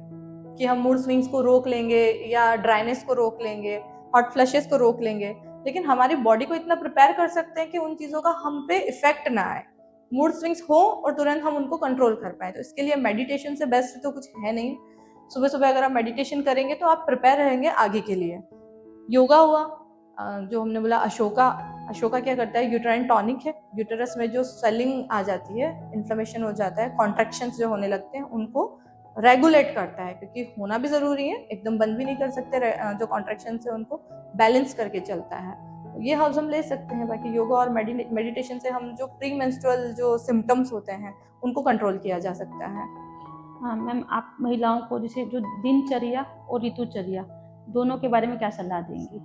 Speaker 2: कि हम मूड स्विंग्स को रोक लेंगे या ड्राइनेस को रोक लेंगे, हॉट फ्लशेस को रोक लेंगे, लेकिन हमारी बॉडी को इतना प्रिपेयर कर सकते हैं कि उन चीज़ों का हम पे इफेक्ट ना आए, मूड स्विंग्स हो और तुरंत हम उनको कंट्रोल कर पाए। तो इसके लिए मेडिटेशन से बेस्ट तो कुछ है नहीं। सुबह सुबह अगर आप मेडिटेशन करेंगे तो आप प्रिपेयर रहेंगे आगे के लिए। योगा हुआ, जो हमने बोला अशोका, अशोका क्या करता है, यूट्राइन टॉनिक है। यूटेरस में जो स्वेलिंग आ जाती है, इन्फ्लेमेशन हो जाता है, कॉन्ट्रैक्शंस जो होने लगते हैं, उनको रेगुलेट करता है, क्योंकि होना भी ज़रूरी है, एकदम बंद भी नहीं कर सकते। जो कॉन्ट्रैक्शंस है उनको बैलेंस करके चलता है। तो ये हर्ब्स हम ले सकते हैं। बाकी योगा और मेडिटेशन से हम जो प्री मेंस्ट्रुअल जो सिम्टम्स होते हैं उनको कंट्रोल किया जा सकता है।
Speaker 1: हाँ मैम, आप महिलाओं को जैसे जो दिनचर्या और ऋतुचर्या दोनों के बारे में क्या सलाह देंगी?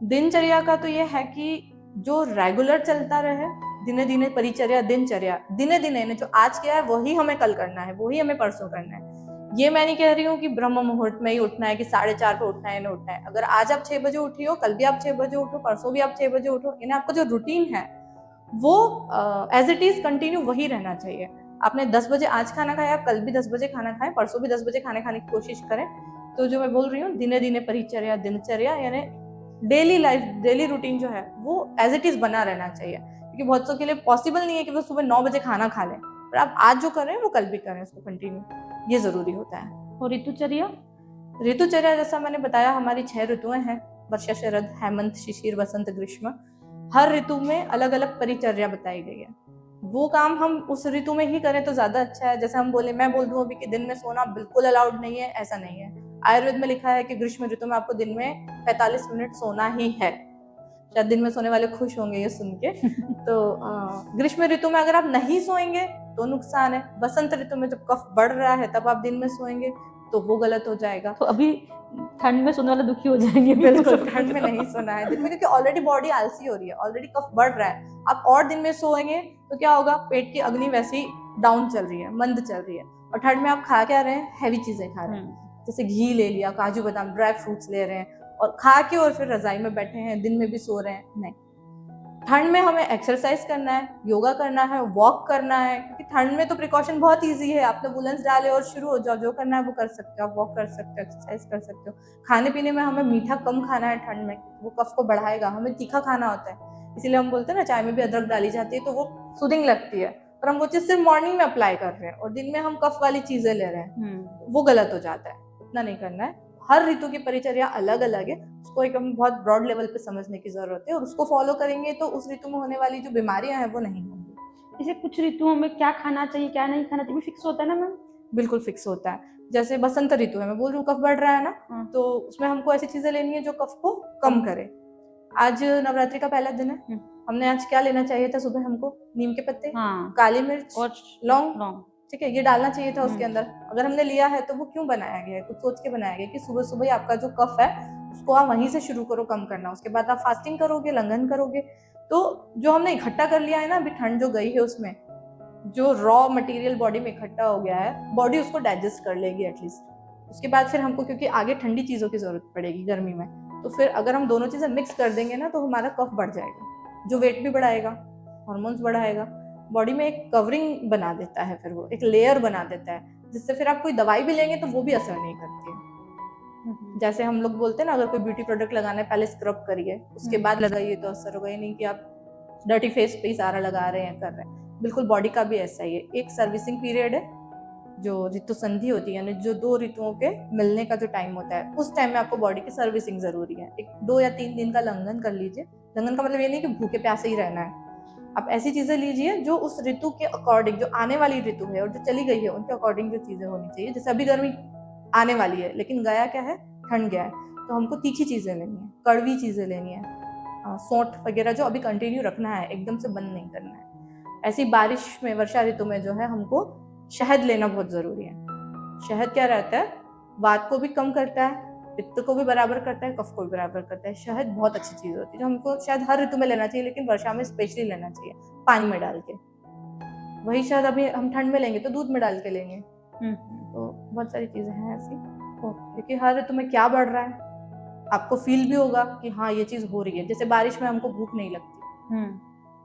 Speaker 2: दिनचर्या का तो ये है कि जो रेगुलर चलता रहे, दिने दिने परिचर्या, दिनचर्या दिने दिने ने जो आज किया है वही हमें कल करना है, वही हमें परसों करना है। ये मैं नहीं कह रही हूँ कि ब्रह्म मुहूर्त में ही उठना है, कि 4:30 पे उठना है, नहीं उठना है। अगर आज आप 6 बजे उठी हो, कल भी आप 6 बजे उठो, परसों भी आप 6 बजे उठो, यानी आपका जो रूटीन है वो एज इट इज कंटिन्यू वही रहना चाहिए। आपने 10 बजे आज खाना खाया, आप कल भी 10 बजे खाना खाएं, परसों भी 10 बजे खाने खाने की कोशिश करें। तो जो मैं बोल रही हूँ दिने दिने परिचर्या, दिनचर्या, यानी डेली लाइफ, डेली रूटीन जो है वो एज इट इज बना रहना चाहिए, क्योंकि बहुत सौ के लिए पॉसिबल नहीं है कि वो सुबह 9 बजे खाना खा लें, पर आप आज जो कर रहे हैं वो कल भी करें उसको कंटिन्यू, ये जरूरी होता है।
Speaker 1: और ऋतुचर्या?
Speaker 2: ऋतुचर्या जैसा मैंने बताया, हमारी 6 ऋतुएं हैं, वर्षा, शरद, हेमंत, शिशिर, वसंत, ग्रीष्म। हर ऋतु में अलग अलग परिचर्या बताई गई है। वो काम हम उस ऋतु में ही करें तो ज्यादा अच्छा है। जैसे हम बोले, मैं बोल दूं अभी कि दिन में सोना बिल्कुल अलाउड नहीं है, ऐसा नहीं है। आयुर्वेद में लिखा है कि ग्रीष्म ऋतु में आपको दिन में 45 मिनट सोना ही है। शायद दिन में सोने वाले खुश होंगे ये सुन के। तो ग्रीष्म ऋतु में अगर आप नहीं सोएंगे तो नुकसान है। बसंत ऋतु में जब कफ बढ़ रहा है तब आप दिन में सोएंगे तो वो गलत हो जाएगा।
Speaker 1: तो अभी ठंड में सोने वाले दुखी हो जाएंगे।
Speaker 2: बिल्कुल ठंड में नहीं सोना है दिन में, क्योंकि ऑलरेडी बॉडी आलसी हो रही है, ऑलरेडी कफ बढ़ रहा है। आप और दिन में सोएंगे तो क्या होगा, पेट की अग्नि वैसे ही डाउन चल रही है, मंद चल रही है। और ठंड में आप खा क्या रहे हैं, हैवी चीजें खा रहे हैं, जैसे घी ले लिया, काजू बादाम, ड्राई फ्रूट्स ले रहे हैं और खा के और फिर रजाई में बैठे हैं, दिन में भी सो रहे हैं। नहीं, ठंड में हमें एक्सरसाइज करना है, योगा करना है, वॉक करना है, क्योंकि ठंड में तो प्रिकॉशन बहुत इजी है। आपने वुलन्स डाले और शुरू हो जाओ, जो करना है वो कर सकते हो, आप वॉक कर सकते हो, एक्सरसाइज कर सकते हो। खाने पीने में हमें मीठा कम खाना है ठंड में, वो कफ को बढ़ाएगा। हमें तीखा खाना होता है, इसीलिए हम बोलते हैं ना चाय में भी अदरक डाली जाती है तो वो सूदिंग लगती है, पर हम वो चीज़ सिर्फ मॉर्निंग में अप्लाई कर रहे हैं और दिन में हम कफ वाली चीज़ें ले रहे हैं, वो गलत हो जाता है। उतना नहीं करना है। हर ऋतु की परिचर्या अलग अलग है, उसको एक हम बहुत ब्रॉड लेवल पे समझने की जरूरत है और उसको फॉलो करेंगे तो उस ऋतु में होने वाली जो बीमारियां हैं वो नहीं होंगी।
Speaker 1: जैसे कुछ ऋतुओं में क्या खाना चाहिए, क्या नहीं खाना चाहिए, फिक्स होता है ना मैम?
Speaker 2: बिल्कुल फिक्स होता है। जैसे बसंत ऋतु है, मैं बोल रही हूँ कफ बढ़ रहा है ना, तो उसमें हमको ऐसी चीजें लेनी है जो कफ को कम करे। आज नवरात्रि का पहला दिन है, हमने आज क्या लेना चाहिए था सुबह हमको, नीम के पत्ते, काली मिर्च और लौंग, ठीक है, ये डालना चाहिए था उसके अंदर। अगर हमने लिया है तो वो क्यों बनाया गया है, कुछ सोच के बनाया गया कि सुबह सुबह ही आपका जो कफ है उसको आप वहीं से शुरू करो कम करना, उसके बाद आप फास्टिंग करोगे, लंघन करोगे। तो जो हमने इकट्ठा कर लिया है ना, अभी ठंड जो गई है उसमें जो रॉ मटेरियल बॉडी में इकट्ठा हो गया है, बॉडी उसको डाइजेस्ट कर लेगी एटलीस्ट। उसके बाद फिर हमको, क्योंकि आगे ठंडी चीजों की जरूरत पड़ेगी गर्मी में, तो फिर अगर हम दोनों चीजें मिक्स कर देंगे ना तो हमारा कफ बढ़ जाएगा, जो वेट भी बढ़ाएगा, हार्मोन्स बढ़ाएगा, बॉडी में एक कवरिंग बना देता है, फिर वो एक लेयर बना देता है, जिससे फिर आप कोई दवाई भी लेंगे तो वो भी असर नहीं करती है। जैसे हम लोग बोलते हैं ना, अगर कोई ब्यूटी प्रोडक्ट लगाना है पहले स्क्रब करिए, उसके बाद लगाइए तो असर होगा। ये नहीं कि आप डर्टी फेस पे ही सारा लगा रहे हैं, कर रहे हैं। बिल्कुल बॉडी का भी ऐसा ही है, एक सर्विसिंग पीरियड है, जो ऋतु संधि होती है, यानी जो 2 ऋतुओं के मिलने का जो टाइम होता है, उस टाइम में आपको बॉडी की सर्विसिंग जरूरी है। एक 2 या 3 दिन का लंघन कर लीजिए। लंघन का मतलब ये नहीं कि भूखे प्यासे ही रहना है। आप ऐसी चीजें लीजिए जो उस ऋतु के अकॉर्डिंग, जो आने वाली ऋतु है और जो चली गई है उनके अकॉर्डिंग जो चीजें होनी चाहिए। जैसे अभी गर्मी आने वाली है, लेकिन गया क्या है, ठंड गया है, तो हमको तीखी चीजें लेनी है, कड़वी चीजें लेनी है, सौंठ वगैरह जो अभी कंटिन्यू रखना है, एकदम से बंद नहीं करना है। ऐसी बारिश में, वर्षा ऋतु में जो है हमको शहद लेना बहुत जरूरी है। शहद क्या रहता है, वात को भी कम करता है, पित्त को भी बराबर करता है, कफ को भी बराबर करता है। शहद बहुत अच्छी चीज होती है जो हमको शायद हर ऋतु में लेना चाहिए, लेकिन वर्षा में स्पेशली लेना चाहिए पानी में डाल के। वही शहद अभी हम ठंड में लेंगे तो दूध में डाल के लेंगे। तो बहुत सारी चीजें हैं ऐसी, क्योंकि हर ऋतु में क्या बढ़ रहा है आपको फील भी होगा कि हाँ ये चीज हो रही है। जैसे बारिश में हमको भूख नहीं लगती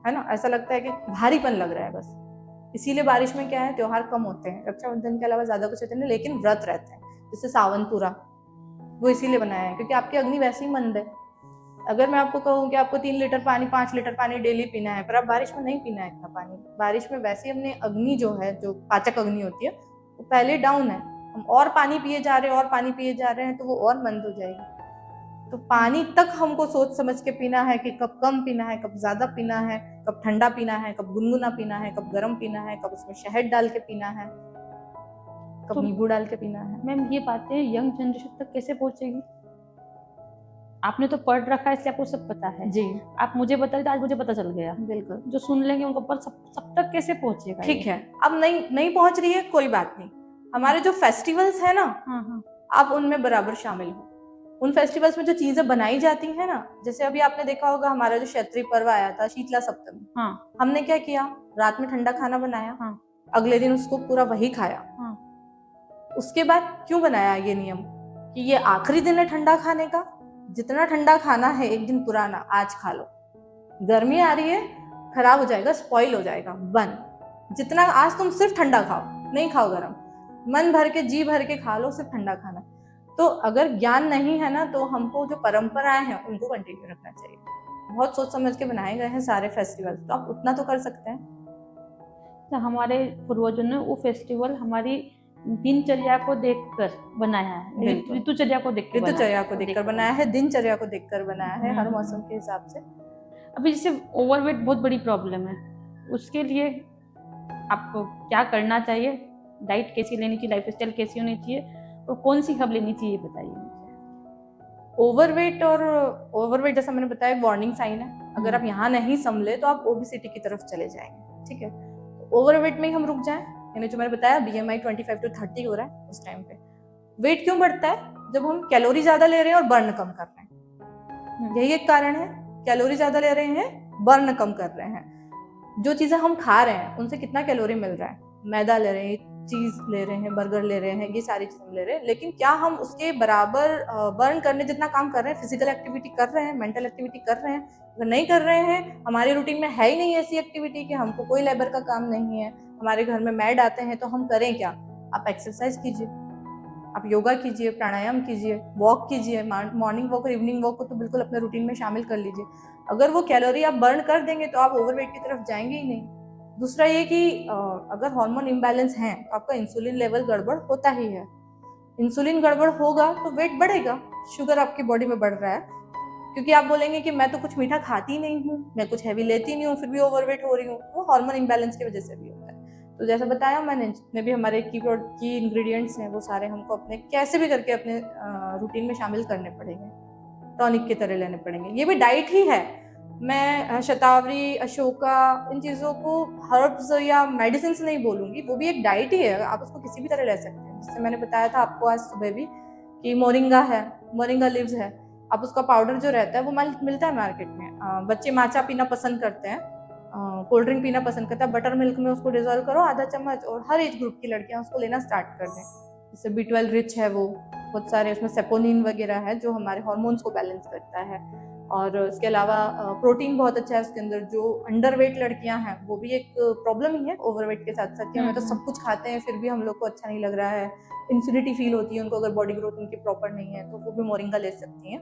Speaker 2: है ना, ऐसा लगता है कि भारीपन लग रहा है बस। इसीलिए बारिश में क्या है, त्योहार कम होते हैं, रक्षाबंधन के अलावा ज्यादा कुछ होते नहीं, लेकिन व्रत रहते हैं। जैसे सावन पूरा, वो इसीलिए बनाया है क्योंकि आपकी अग्नि वैसे ही मंद है। अगर मैं आपको कहूँ कि आपको 3 लीटर पानी, 5 लीटर पानी डेली पीना है, पर आप बारिश में नहीं पीना है इतना पानी। बारिश में वैसे ही अपनी अग्नि जो है, जो पाचक अग्नि होती है, वो पहले डाउन है। हम और पानी पिए जा रहे हैं, और पानी पिए जा रहे हैं, तो वो और मंद हो जाएगी। तो पानी तक हमको सोच समझ के पीना है कि कब कम पीना है, कब ज्यादा पीना है, कब ठंडा पीना है, कब गुनगुना पीना है, कब गर्म पीना है, कब उसमें शहद डाल के पीना है, कब
Speaker 1: तो
Speaker 2: नींबू डाल के पीना है।
Speaker 1: मैम ये बातें यंग जनरेशन तक कैसे पहुंचेगी? आपने तो पढ़ रखा है इसलिए आपको सब पता है
Speaker 2: जी
Speaker 1: आप मुझे बता रहे थे, आज मुझे पता चल गया।
Speaker 2: बिल्कुल,
Speaker 1: जो सुन लेंगे उनको पर सब तक कैसे पहुंचेगा?
Speaker 2: ठीक है। अब नहीं पहुंच रही है, कोई बात नहीं। हमारे जो फेस्टिवल्स है ना,
Speaker 1: हाँ
Speaker 2: आप उनमें बराबर शामिल हो। उन फेस्टिवल्स में जो चीजें बनाई जाती है ना, जैसे अभी आपने देखा होगा हमारा जो क्षेत्रीय पर्व आया था, शीतला सप्तमी,
Speaker 1: हाँ
Speaker 2: हमने क्या किया, रात में ठंडा खाना बनाया,
Speaker 1: हाँ
Speaker 2: अगले दिन उसको पूरा वही खाया।
Speaker 1: हाँ
Speaker 2: उसके बाद क्यों बनाया ये नियम कि ये आखिरी दिन है ठंडा खाने का, जितना ठंडा खाना है एक दिन पुराना आज खा लो। गर्मी आ रही है, खराब हो जाएगा, स्पॉइल हो जाएगा, बंद। जितना आज तुम सिर्फ ठंडा खाओ, नहीं खाओ गर्म, मन भर के जी भर के खा लो सिर्फ ठंडा खाना। तो अगर ज्ञान नहीं है ना, तो हमको जो परंपराएं हैं उनको कंटिन्यू रखना चाहिए। बहुत सोच समझ के बनाए गए हैं सारे फेस्टिवल, तो आप उतना तो कर सकते हैं।
Speaker 1: तो हमारे पूर्वजों ने वो फेस्टिवल हमारी दिनचर्या को देखकर बनाया है,
Speaker 2: बिल्कुल।
Speaker 1: ऋतुचर्या को देखकर
Speaker 2: ऋतुचर्या को देखकर बनाया है, दिनचर्या को देखकर बनाया है, हर
Speaker 1: हम्म।
Speaker 2: मौसम के हिसाब से।
Speaker 1: अभी जैसे ओवरवेट बहुत बड़ी प्रॉब्लम है, उसके लिए आपको क्या करना चाहिए? डाइट कैसी लेनी चाहिए, लाइफस्टाइल कैसी होनी चाहिए, और कौन सी हब लेनी चाहिए, बताइए मुझे।
Speaker 2: ओवरवेट जैसा मैंने बताया वार्निंग साइन है। अगर आप यहाँ नहीं संभले तो आप ओबेसिटी की तरफ चले जाएंगे, ठीक है। ओवरवेट में ही हम रुक जाएं, यानी जो मैंने बताया BMI 25 to 30 हो रहा है उस टाइम पे। वेट क्यों बढ़ता है? जब हम कैलोरी ज्यादा ले रहे हैं और बर्न कम कर रहे हैं, यही एक कारण है। कैलोरी ज्यादा ले रहे हैं, बर्न कम कर रहे हैं। जो चीजें हम खा रहे हैं उनसे कितना कैलोरी मिल रहा है, मैदा ले रहे हैं, चीज ले रहे हैं, बर्गर ले रहे हैं, ये सारी चीजें ले रहे हैं, लेकिन क्या हम उसके बराबर बर्न करने जितना काम कर रहे हैं? फिजिकल एक्टिविटी कर रहे हैं, मेंटल एक्टिविटी कर रहे हैं? अगर नहीं कर रहे हैं, हमारे रूटीन में है ही नहीं ऐसी एक्टिविटी कि हमको कोई लेबर का काम नहीं है, हमारे घर में मैड आते हैं, तो हम करें क्या? आप एक्सरसाइज कीजिए, आप योगा कीजिए, प्राणायाम कीजिए, वॉक कीजिए। मॉर्निंग वॉक और इवनिंग वॉक को तो बिल्कुल अपने रूटीन में शामिल कर लीजिए। अगर वो कैलोरी आप बर्न कर देंगे तो आप ओवरवेट की तरफ जाएंगे ही नहीं। दूसरा ये कि अगर हार्मोन इम्बैलेंस है तो आपका इंसुलिन लेवल गड़बड़ होता ही है। इंसुलिन गड़बड़ होगा तो वेट बढ़ेगा, शुगर आपकी बॉडी में बढ़ रहा है, क्योंकि आप बोलेंगे कि मैं तो कुछ मीठा खाती नहीं हूँ, मैं कुछ हैवी लेती नहीं हूँ, फिर भी ओवरवेट हो रही हूँ। वो हार्मोन इम्बैलेंस की वजह से भी होता है। तो जैसा बताया मैंने, जितने भी हमारे की इंग्रेडिएंट्स हैं वो सारे हमको अपने कैसे भी करके अपने रूटीन में शामिल करने पड़ेंगे, टॉनिक की तरह लेने पड़ेंगे। ये भी डाइट ही है। मैं शतावरी, अशोका, इन चीज़ों को हर्ब्स या मेडिसिन नहीं बोलूँगी, वो भी एक डाइट ही है, आप उसको किसी भी तरह ले सकते हैं। जैसे मैंने बताया था आपको आज सुबह भी कि मोरिंगा है, मोरिंगा लीव्स है, आप उसका पाउडर जो रहता है वो मिलता है मार्केट में। बच्चे माचा पीना पसंद करते हैं, कोल्ड ड्रिंक पीना पसंद करता है, बटर मिल्क में उसको डिजोल्व करो आधा चम्मच, और हर एज ग्रुप की लड़कियां उसको लेना स्टार्ट कर दें। जैसे B12 रिच है, वो बहुत सारे उसमें सेपोनिन वगैरह है जो हमारे हार्मोन्स को बैलेंस करता है। और इसके अलावा प्रोटीन बहुत अच्छा है उसके अंदर। जो अंडरवेट लड़कियां हैं वो भी एक प्रॉब्लम ही है ओवरवेट के साथ साथ, कि हमें तो सब कुछ खाते हैं फिर भी हम लोग को अच्छा नहीं लग रहा है, इन्फिनिटी फील होती है उनको अगर बॉडी ग्रोथ उनकी प्रॉपर नहीं है, तो वो भी मोरिंगा ले सकती हैं।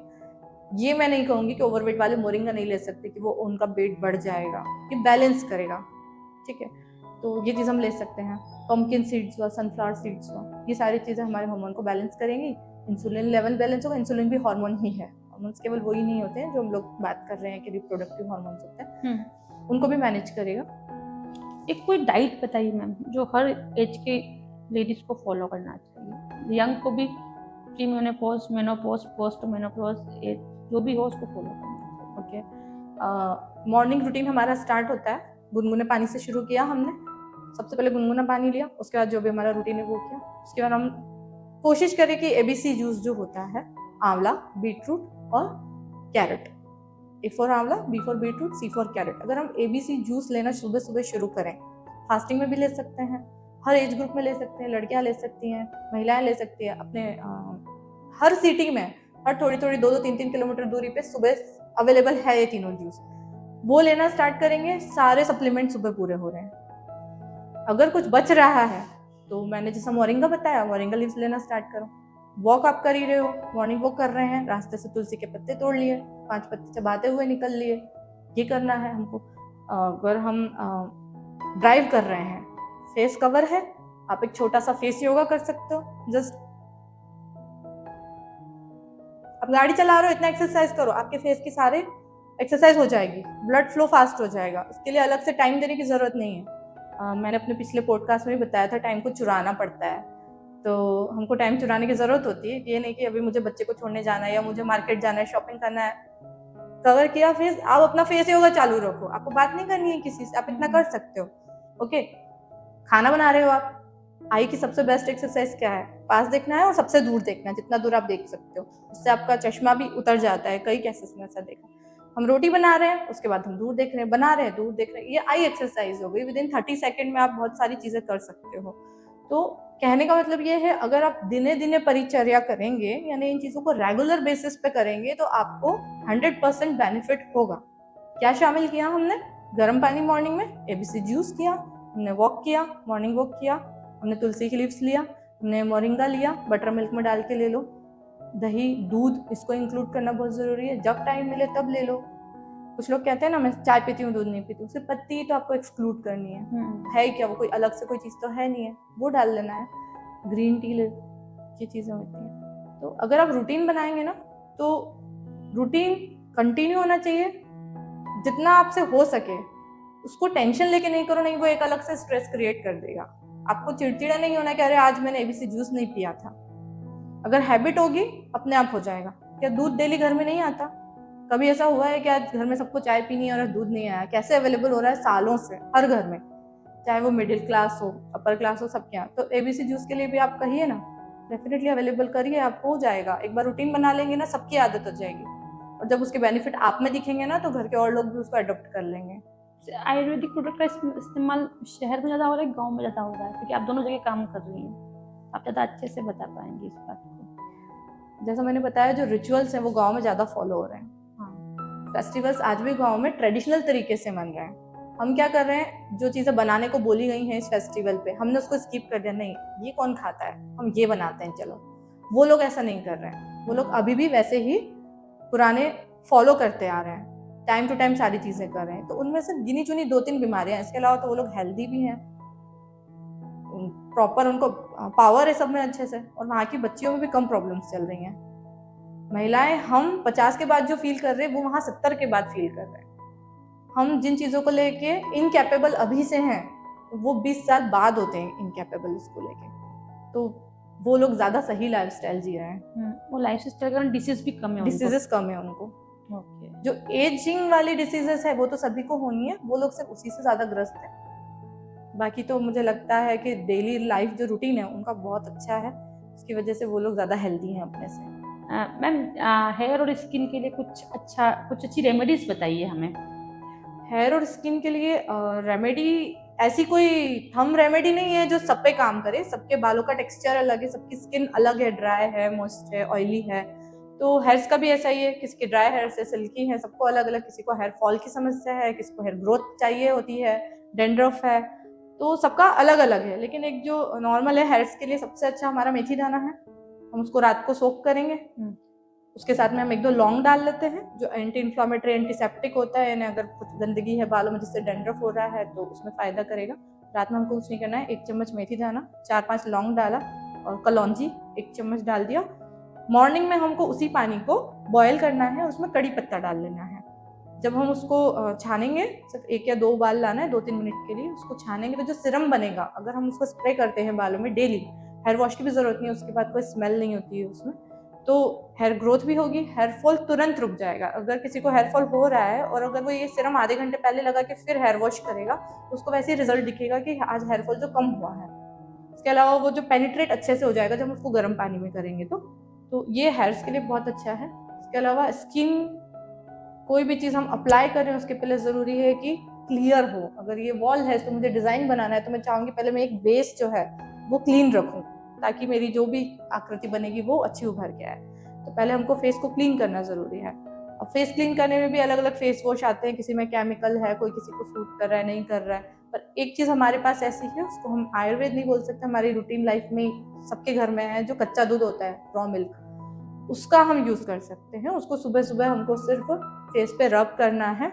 Speaker 2: ये मैं नहीं कहूंगी कि ओवरवेट वाले मोरिंगा नहीं ले सकते कि वो उनका वेट बढ़ जाएगा, ये बैलेंस करेगा, ठीक है। तो ये चीज़ हम ले सकते हैं। पम्पकिन सीड्स हुआ, सनफ्लावर सीड्स हुआ, ये सारी चीज़ें हमारे हार्मोन को बैलेंस करेंगी। इंसुलिन लेवल बैलेंस होगा। इंसुलिन भी हार्मोन ही है, हार्मोन्स केवल वही नहीं होते हैं जो हम लोग बात कर रहे हैं कि रिप्रोडक्टिव हार्मोन्स होते हैं, उनको भी मैनेज करेगा।
Speaker 1: एक कोई डाइट बताइए मैम जो हर एज के लेडीज को फॉलो करना चाहिए, यंग को भी, pre menopause, menopause, post menopause age जो भी हो उसको फॉलो करना चाहिए।
Speaker 2: ओके, मॉर्निंग रूटीन हमारा स्टार्ट होता है, गुनगुने पानी से शुरू किया हमने। सबसे पहले गुनगुना पानी लिया, उसके बाद जो भी हमारा रूटीन है वो किया। उसके बाद हम कोशिश करें कि ABC जूस जो होता है, आंवला, बीटरूट और carrot, A for amla, B for beetroot, C for carrot, अगर हम ABC जूस लेना सुबह सुबह शुरू करें, फास्टिंग में भी ले सकते हैं, हर एज ग्रुप में ले सकते हैं, लड़कियां ले सकती हैं, महिलाएं ले सकती हैं, अपने हर सिटी में हर थोड़ी थोड़ी 2-3 किलोमीटर दूरी पे सुबह अवेलेबल है ये तीनों जूस, वो लेना स्टार्ट करेंगे। सारे सप्लीमेंट सुबह पूरे हो रहे हैं। अगर कुछ बच रहा है तो मैंने जैसा मोरिंगा बताया, मोरिंगा लीव्स लेना स्टार्ट करो। वॉक आप कर ही रहे हो, मॉर्निंग वॉक कर रहे हैं, रास्ते से तुलसी के पत्ते तोड़ लिए, 5 पत्ते चबाते हुए निकल लिए, ये करना है हमको। अगर हम ड्राइव कर रहे हैं, फेस कवर है, आप एक छोटा सा फेस योगा कर सकते हो। जस्ट आप गाड़ी चला रहे हो, इतना एक्सरसाइज करो, आपके फेस की सारे एक्सरसाइज हो जाएगी, ब्लड फ्लो फास्ट हो जाएगा। इसके लिए अलग से टाइम देने की जरूरत नहीं है। मैंने अपने पिछले पॉडकास्ट में भी बताया था, टाइम को चुराना पड़ता है, तो हमको टाइम चुराने की जरूरत होती है। ये नहीं कि अभी मुझे बच्चे को छोड़ने जाना है या मुझे मार्केट जाना है, शॉपिंग करना है, कवर किया फेस, आप अपना फेस योगा चालू रखो, आपको बात नहीं करनी है किसी से, आप इतना कर सकते हो। ओके, खाना बना रहे हो आप, आई की सबसे बेस्ट एक्सरसाइज क्या है? पास देखना है और सबसे दूर देखना है, जितना दूर आप देख सकते हो, इससे आपका चश्मा भी उतर जाता है। कई केसेस में ऐसा देखा। हम रोटी बना रहे हैं, उसके बाद हम दूर देख रहे हैं, बना रहे हैं, दूर देख रहे हैं, ये आई एक्सरसाइज हो गई। विदिन 30 सेकेंड में आप बहुत सारी चीजें कर सकते हो। तो कहने का मतलब ये है, अगर आप दिने दिने परिचर्या करेंगे, यानी इन चीजों को रेगुलर बेसिस पे करेंगे, तो आपको 100% बेनिफिट होगा। क्या शामिल किया हमने? गर्म पानी मॉर्निंग में, ABC जूस किया, हमने वॉक किया, मॉर्निंग वॉक किया, हमने तुलसी की लीव्स लिया, हमने मोरिंगा लिया, बटर मिल्क में डाल के ले लो, दही, दूध, इसको इंक्लूड करना बहुत जरूरी है, जब टाइम मिले तब ले लो। कुछ लोग कहते हैं ना, मैं चाय पीती हूँ, दूध नहीं पीती हूँ, सिर्फ पत्ती तो आपको एक्सक्लूड करनी है क्या? वो कोई अलग से कोई चीज़ तो है नहीं है, वो डाल लेना है। ग्रीन टी, ये चीज़ें होती हैं। तो अगर आप रूटीन बनाएंगे ना, तो रूटीन कंटिन्यू होना चाहिए, जितना आपसे हो सके। उसको टेंशन लेके नहीं करो, नहीं वो एक अलग से स्ट्रेस क्रिएट कर देगा। आपको चिड़चिड़ा नहीं होना कि अरे आज मैंने ABC जूस नहीं पिया था। अगर हैबिट होगी, अपने आप हो जाएगा। क्या दूध डेली घर में नहीं आता? कभी ऐसा हुआ है कि आज घर में सबको चाय पीनी है और दूध नहीं आया? कैसे अवेलेबल हो रहा है सालों से हर घर में, चाहे वो मिडिल क्लास हो, अपर क्लास हो, सबके यहाँ। तो ABC जूस के लिए भी आप कहिए ना, डेफिनेटली अवेलेबल करिए, आपको हो जाएगा। एक बार रूटीन बना लेंगे ना, सबकी आदत हो जाएगी, और जब उसके बेनिफिट आप में दिखेंगे ना, तो घर के और लोग भी उसको अडॉप्ट कर लेंगे।
Speaker 1: आयुर्वेदिक प्रोडक्ट का इस्तेमाल शहर में ज़्यादा हो रहा है, गांव में ज़्यादा हो रहा है? क्योंकि आप दोनों जगह काम कर रही हैं, आप ज़्यादा अच्छे से बता पाएंगे इस बात को।
Speaker 2: जैसा मैंने बताया, जो रिचुअल्स हैं वो गांव में ज़्यादा फॉलो हो रहे हैं। फेस्टिवल्स आज भी गांव में ट्रेडिशनल तरीके से मन रहे हैं। हम क्या कर रहे हैं, जो चीज़ें बनाने को बोली गई हैं इस फेस्टिवल पे, हमने उसको स्किप कर दिया। नहीं, ये कौन खाता है, हम ये बनाते हैं, चलो। वो लोग ऐसा नहीं कर रहे हैं। वो लोग अभी भी वैसे ही पुराने फॉलो करते आ रहे हैं, टाइम टू टाइम सारी चीज़ें कर रहे हैं। तो उनमें से गिनी चुनी 2-3 बीमारियां, इसके अलावा तो वो लोग हेल्दी भी हैं, प्रॉपर उनको पावर है सब में अच्छे से, और वहाँ की बच्चियों में भी कम प्रॉब्लम्स चल रही हैं। महिलाएं, हम 50 के बाद जो फील कर रहे हैं, वो वहाँ 70 के बाद फील कर रहे हैं। हम जिन चीज़ों को लेके इनकैपेबल अभी से हैं, वो 20 साल बाद होते हैं इनकैपेबल उसको लेके। तो वो लोग ज़्यादा सही लाइफस्टाइल जी रहे हैं।
Speaker 1: वो लाइफस्टाइल का डिसीज भी कम है,
Speaker 2: डिसीजेस कम है उनको।
Speaker 1: ओके।
Speaker 2: जो एजिंग वाली डिसीजेस है वो तो सभी को होनी है, वो लोग सिर्फ उसी से ज़्यादा ग्रस्त है। बाकी तो मुझे लगता है कि डेली लाइफ जो रूटीन है उनका बहुत अच्छा है, उसकी वजह से वो लोग ज़्यादा हेल्दी हैं अपने से।
Speaker 1: मैम, हेयर और स्किन के लिए कुछ अच्छी रेमेडीज बताइए हमें।
Speaker 2: हेयर और स्किन के लिए रेमेडी, ऐसी कोई थम रेमेडी नहीं है जो सब पे काम करे। सबके बालों का टेक्सचर अलग है, सबकी स्किन अलग है, ड्राई है, मॉइस्ट है, ऑयली है। तो हेयर्स का भी ऐसा ही है, किसी के ड्राई हेयर से सिल्की है, सबको अलग अलग। किसी को हेयर फॉल की समस्या है, किसी को हेयर ग्रोथ चाहिए होती है, डेंड्रफ है, तो सबका अलग अलग है। लेकिन एक जो नॉर्मल है हेयर्स के लिए, सबसे अच्छा हमारा मेथी दाना है। हम उसको रात को सोक करेंगे, उसके साथ में हम 1-2 लौंग डाल लेते हैं, जो एंटी इन्फ्लामेटरी, एंटीसेप्टिक होता है, यानी अगर कुछ गंदगी है बालों में जिससे डेंड्रफ हो रहा है तो उसमें फायदा करेगा। रात में हमको कुछ नहीं करना है। 1 चम्मच मेथी दाना, 4-5 लौंग डाला और कलौंजी 1 चम्मच डाल दिया। मॉर्निंग में हमको उसी पानी को बॉयल करना है, उसमें कड़ी पत्ता डाल लेना है। जब हम उसको छानेंगे, सिर्फ 1 या 2 उबाल लाना है 2-3 मिनट के लिए, उसको छानेंगे तो जो सिरम बनेगा, अगर हम उसको स्प्रे करते हैं बालों में डेली, हेयर वॉश की भी ज़रूरत नहीं है, उसके बाद कोई स्मेल नहीं होती है उसमें, तो हेयर ग्रोथ भी होगी, हेयर फॉल तुरंत रुक जाएगा। अगर किसी को हेयर फॉल हो रहा है और अगर वो ये सिरम आधे घंटे पहले लगा के फिर हेयर वॉश करेगा, तो उसको वैसे ही रिजल्ट दिखेगा कि आज हेयर फॉल जो कम हुआ है। इसके अलावा वो जो पेनिट्रेट अच्छे से हो जाएगा जब हम उसको गर्म पानी में करेंगे तो ये हेयर्स के लिए बहुत अच्छा है। इसके अलावा स्किन, कोई भी चीज़ हम अप्लाई करें उसके पहले ज़रूरी है कि क्लियर हो। अगर ये वॉल है तो मुझे डिज़ाइन बनाना है, तो मैं चाहूँगी पहले मैं एक बेस जो है वो क्लीन रखूँ, ताकि मेरी जो भी आकृति बनेगी वो अच्छी उभर के आए। तो पहले हमको फेस को क्लीन करना ज़रूरी है। अब फेस क्लीन करने में भी अलग अलग फेस वॉश आते हैं, किसी में केमिकल है, कोई किसी को सूट कर रहा है, नहीं कर रहा है। पर एक चीज़ हमारे पास ऐसी है, उसको हम आयुर्वेद नहीं बोल सकते, हमारी रूटीन लाइफ में सबके घर में है, जो कच्चा दूध होता है, रॉ मिल्क, उसका हम यूज़ कर सकते हैं। उसको सुबह सुबह हमको सिर्फ फेस पे रब करना है।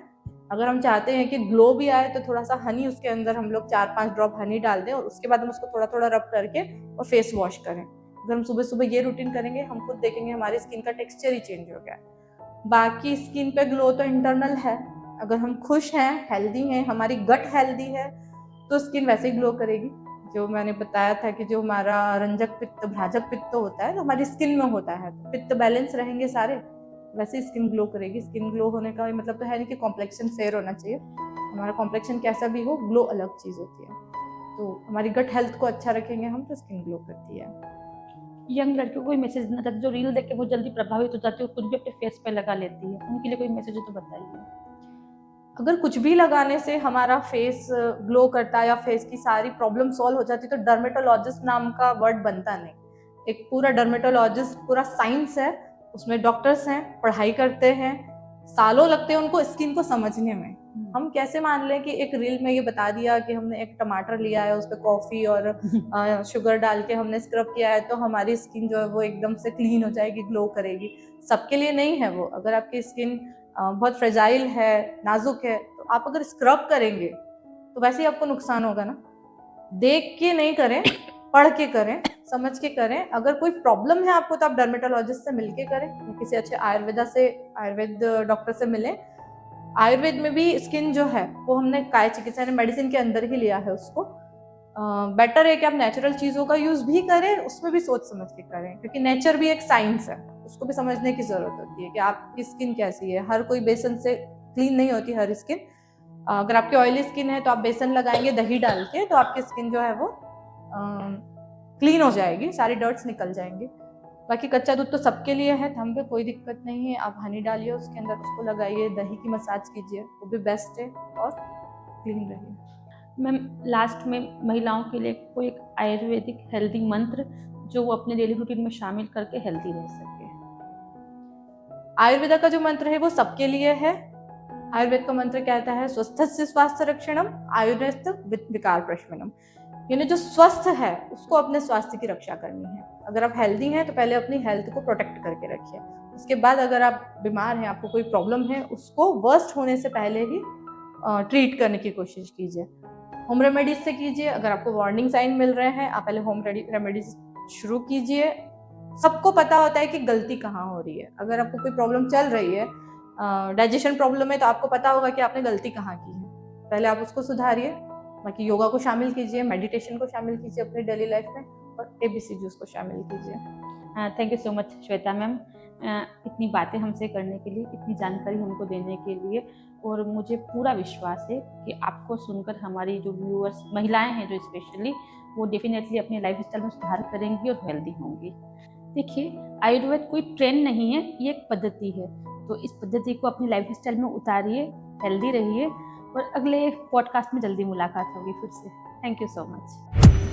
Speaker 2: अगर हम चाहते हैं कि ग्लो भी आए तो थोड़ा सा हनी, उसके अंदर हम लोग 4-5 ड्रॉप हनी डाल दें और उसके बाद हम उसको थोड़ा थोड़ा रब करके और फेस वॉश करें। अगर हम सुबह सुबह ये रूटीन करेंगे, हम खुद देखेंगे हमारी स्किन का टेक्सचर ही चेंज हो गया। बाकी स्किन पे ग्लो तो इंटरनल है। अगर हम खुश हैं, हेल्दी हैं, हमारी गट हेल्दी है, तो स्किन वैसे ही ग्लो करेगी। जो मैंने बताया था कि जो हमारा रंजक पित्त, भ्राजक पित्त होता है, तो हमारी स्किन में होता है, पित्त बैलेंस रहेंगे सारे, वैसे ही स्किन ग्लो करेगी। स्किन ग्लो होने का मतलब तो है नहीं कि कॉम्प्लेक्शन फेयर होना चाहिए, हमारा कॉम्प्लेक्शन कैसा भी हो, ग्लो अलग चीज़ होती है। तो हमारी गट हेल्थ को अच्छा रखेंगे हम तो स्किन ग्लो करती है।
Speaker 1: यंग लड़कियों को कोई मैसेज देना चाहते जो रील देख के बहुत जल्दी प्रभावित हो जाती है और कुछ भी अपने फेस पे लगा लेती है, उनके लिए कोई मैसेज हो तो बताइए।
Speaker 2: अगर कुछ भी लगाने से हमारा फेस ग्लो करता है या फेस की सारी प्रॉब्लम सॉल्व हो जाती, तो डर्मेटोलॉजिस्ट नाम का वर्ड बनता नहीं। एक पूरा डर्मेटोलॉजिस्ट पूरा साइंस है, उसमें डॉक्टर्स हैं, पढ़ाई करते हैं, सालों लगते हैं उनको स्किन को समझने में। हम कैसे मान लें कि एक रील में ये बता दिया कि हमने एक टमाटर लिया है, उस पर कॉफ़ी और शुगर डाल के हमने स्क्रब किया है तो हमारी स्किन जो है वो एकदम से क्लीन हो जाएगी, ग्लो करेगी। सबके लिए नहीं है वो। अगर आपकी स्किन बहुत फ्रेजाइल है, नाजुक है, तो आप अगर स्क्रब करेंगे तो वैसे ही आपको नुकसान होगा ना। देख के नहीं करें, पढ़ के करें, समझ के करें। अगर कोई प्रॉब्लम है आपको तो आप डर्मेटोलॉजिस्ट से मिलके करें या किसी अच्छे आयुर्वेद डॉक्टर से मिलें। आयुर्वेद में भी स्किन जो है वो हमने काय चिकित्सा यानी मेडिसिन के अंदर ही लिया है उसको। बेटर है कि आप नेचुरल चीज़ों का यूज़ भी करें, उसमें भी सोच समझ के करें, क्योंकि नेचर भी एक साइंस है, उसको भी समझने की ज़रूरत होती है कि आपकी स्किन कैसी है। हर कोई बेसन से क्लीन नहीं होती हर स्किन। अगर आपकी ऑयली स्किन है तो आप बेसन लगाएंगे दही डाल के, तो आपकी स्किन जो है वो क्लीन हो जाएगी, सारी डर्ट्स निकल जाएंगी। बाकी कच्चा दूध तो सबके लिए है, हम पे कोई दिक्कत नहीं है। आप हनी डालिए उसके अंदर, उसको लगाइए, दही की मसाज कीजिए, वो भी बेस्ट है, और क्लीन रहिए।
Speaker 1: मैम लास्ट में महिलाओं के लिए कोई एक आयुर्वेदिक हेल्दी मंत्र जो वो अपने डेली रूटीन में शामिल करके हेल्दी रह सके।
Speaker 2: आयुर्वेद का जो मंत्र है वो सबके लिए है। आयुर्वेद का मंत्र कहता है स्वस्थस्य स्वास्थ्य रक्षणम आयुर्वेद विकार प्रशमनम, यानी जो स्वस्थ है उसको अपने स्वास्थ्य की रक्षा करनी है। अगर आप हेल्दी हैं तो पहले अपनी हेल्थ को प्रोटेक्ट करके रखिए, उसके बाद अगर आप बीमार हैं, आपको कोई प्रॉब्लम है, उसको वर्स्ट होने से पहले ही ट्रीट करने की कोशिश कीजिए। होम रेमेडीज से कीजिए। अगर आपको वार्निंग साइन मिल रहे हैं, आप पहले होम रेमेडीज शुरू कीजिए। सबको पता होता है कि गलती कहाँ हो रही है। अगर आपको कोई प्रॉब्लम चल रही है, डाइजेशन प्रॉब्लम है, तो आपको पता होगा कि आपने गलती कहाँ की है, पहले आप उसको सुधारिए। बाकी योगा को शामिल कीजिए, मेडिटेशन को शामिल कीजिए अपनी डेली लाइफ में, और ABC जूस को शामिल कीजिए।
Speaker 1: Thank you so much Shweta ma'am, इतनी बातें हमसे करने के लिए, इतनी जानकारी हमको देने के लिए। और मुझे पूरा विश्वास है कि आपको सुनकर हमारी जो व्यूअर्स महिलाएं हैं जो स्पेशली, वो डेफिनेटली अपनी लाइफस्टाइल में सुधार करेंगी और हेल्दी होंगी। देखिए, आयुर्वेद कोई ट्रेंड नहीं है, ये एक पद्धति है। तो इस पद्धति को अपनी लाइफस्टाइल में उतारिए, हेल्दी रहिए, और अगले पॉडकास्ट में जल्दी मुलाकात होगी फिर से। Thank you so much.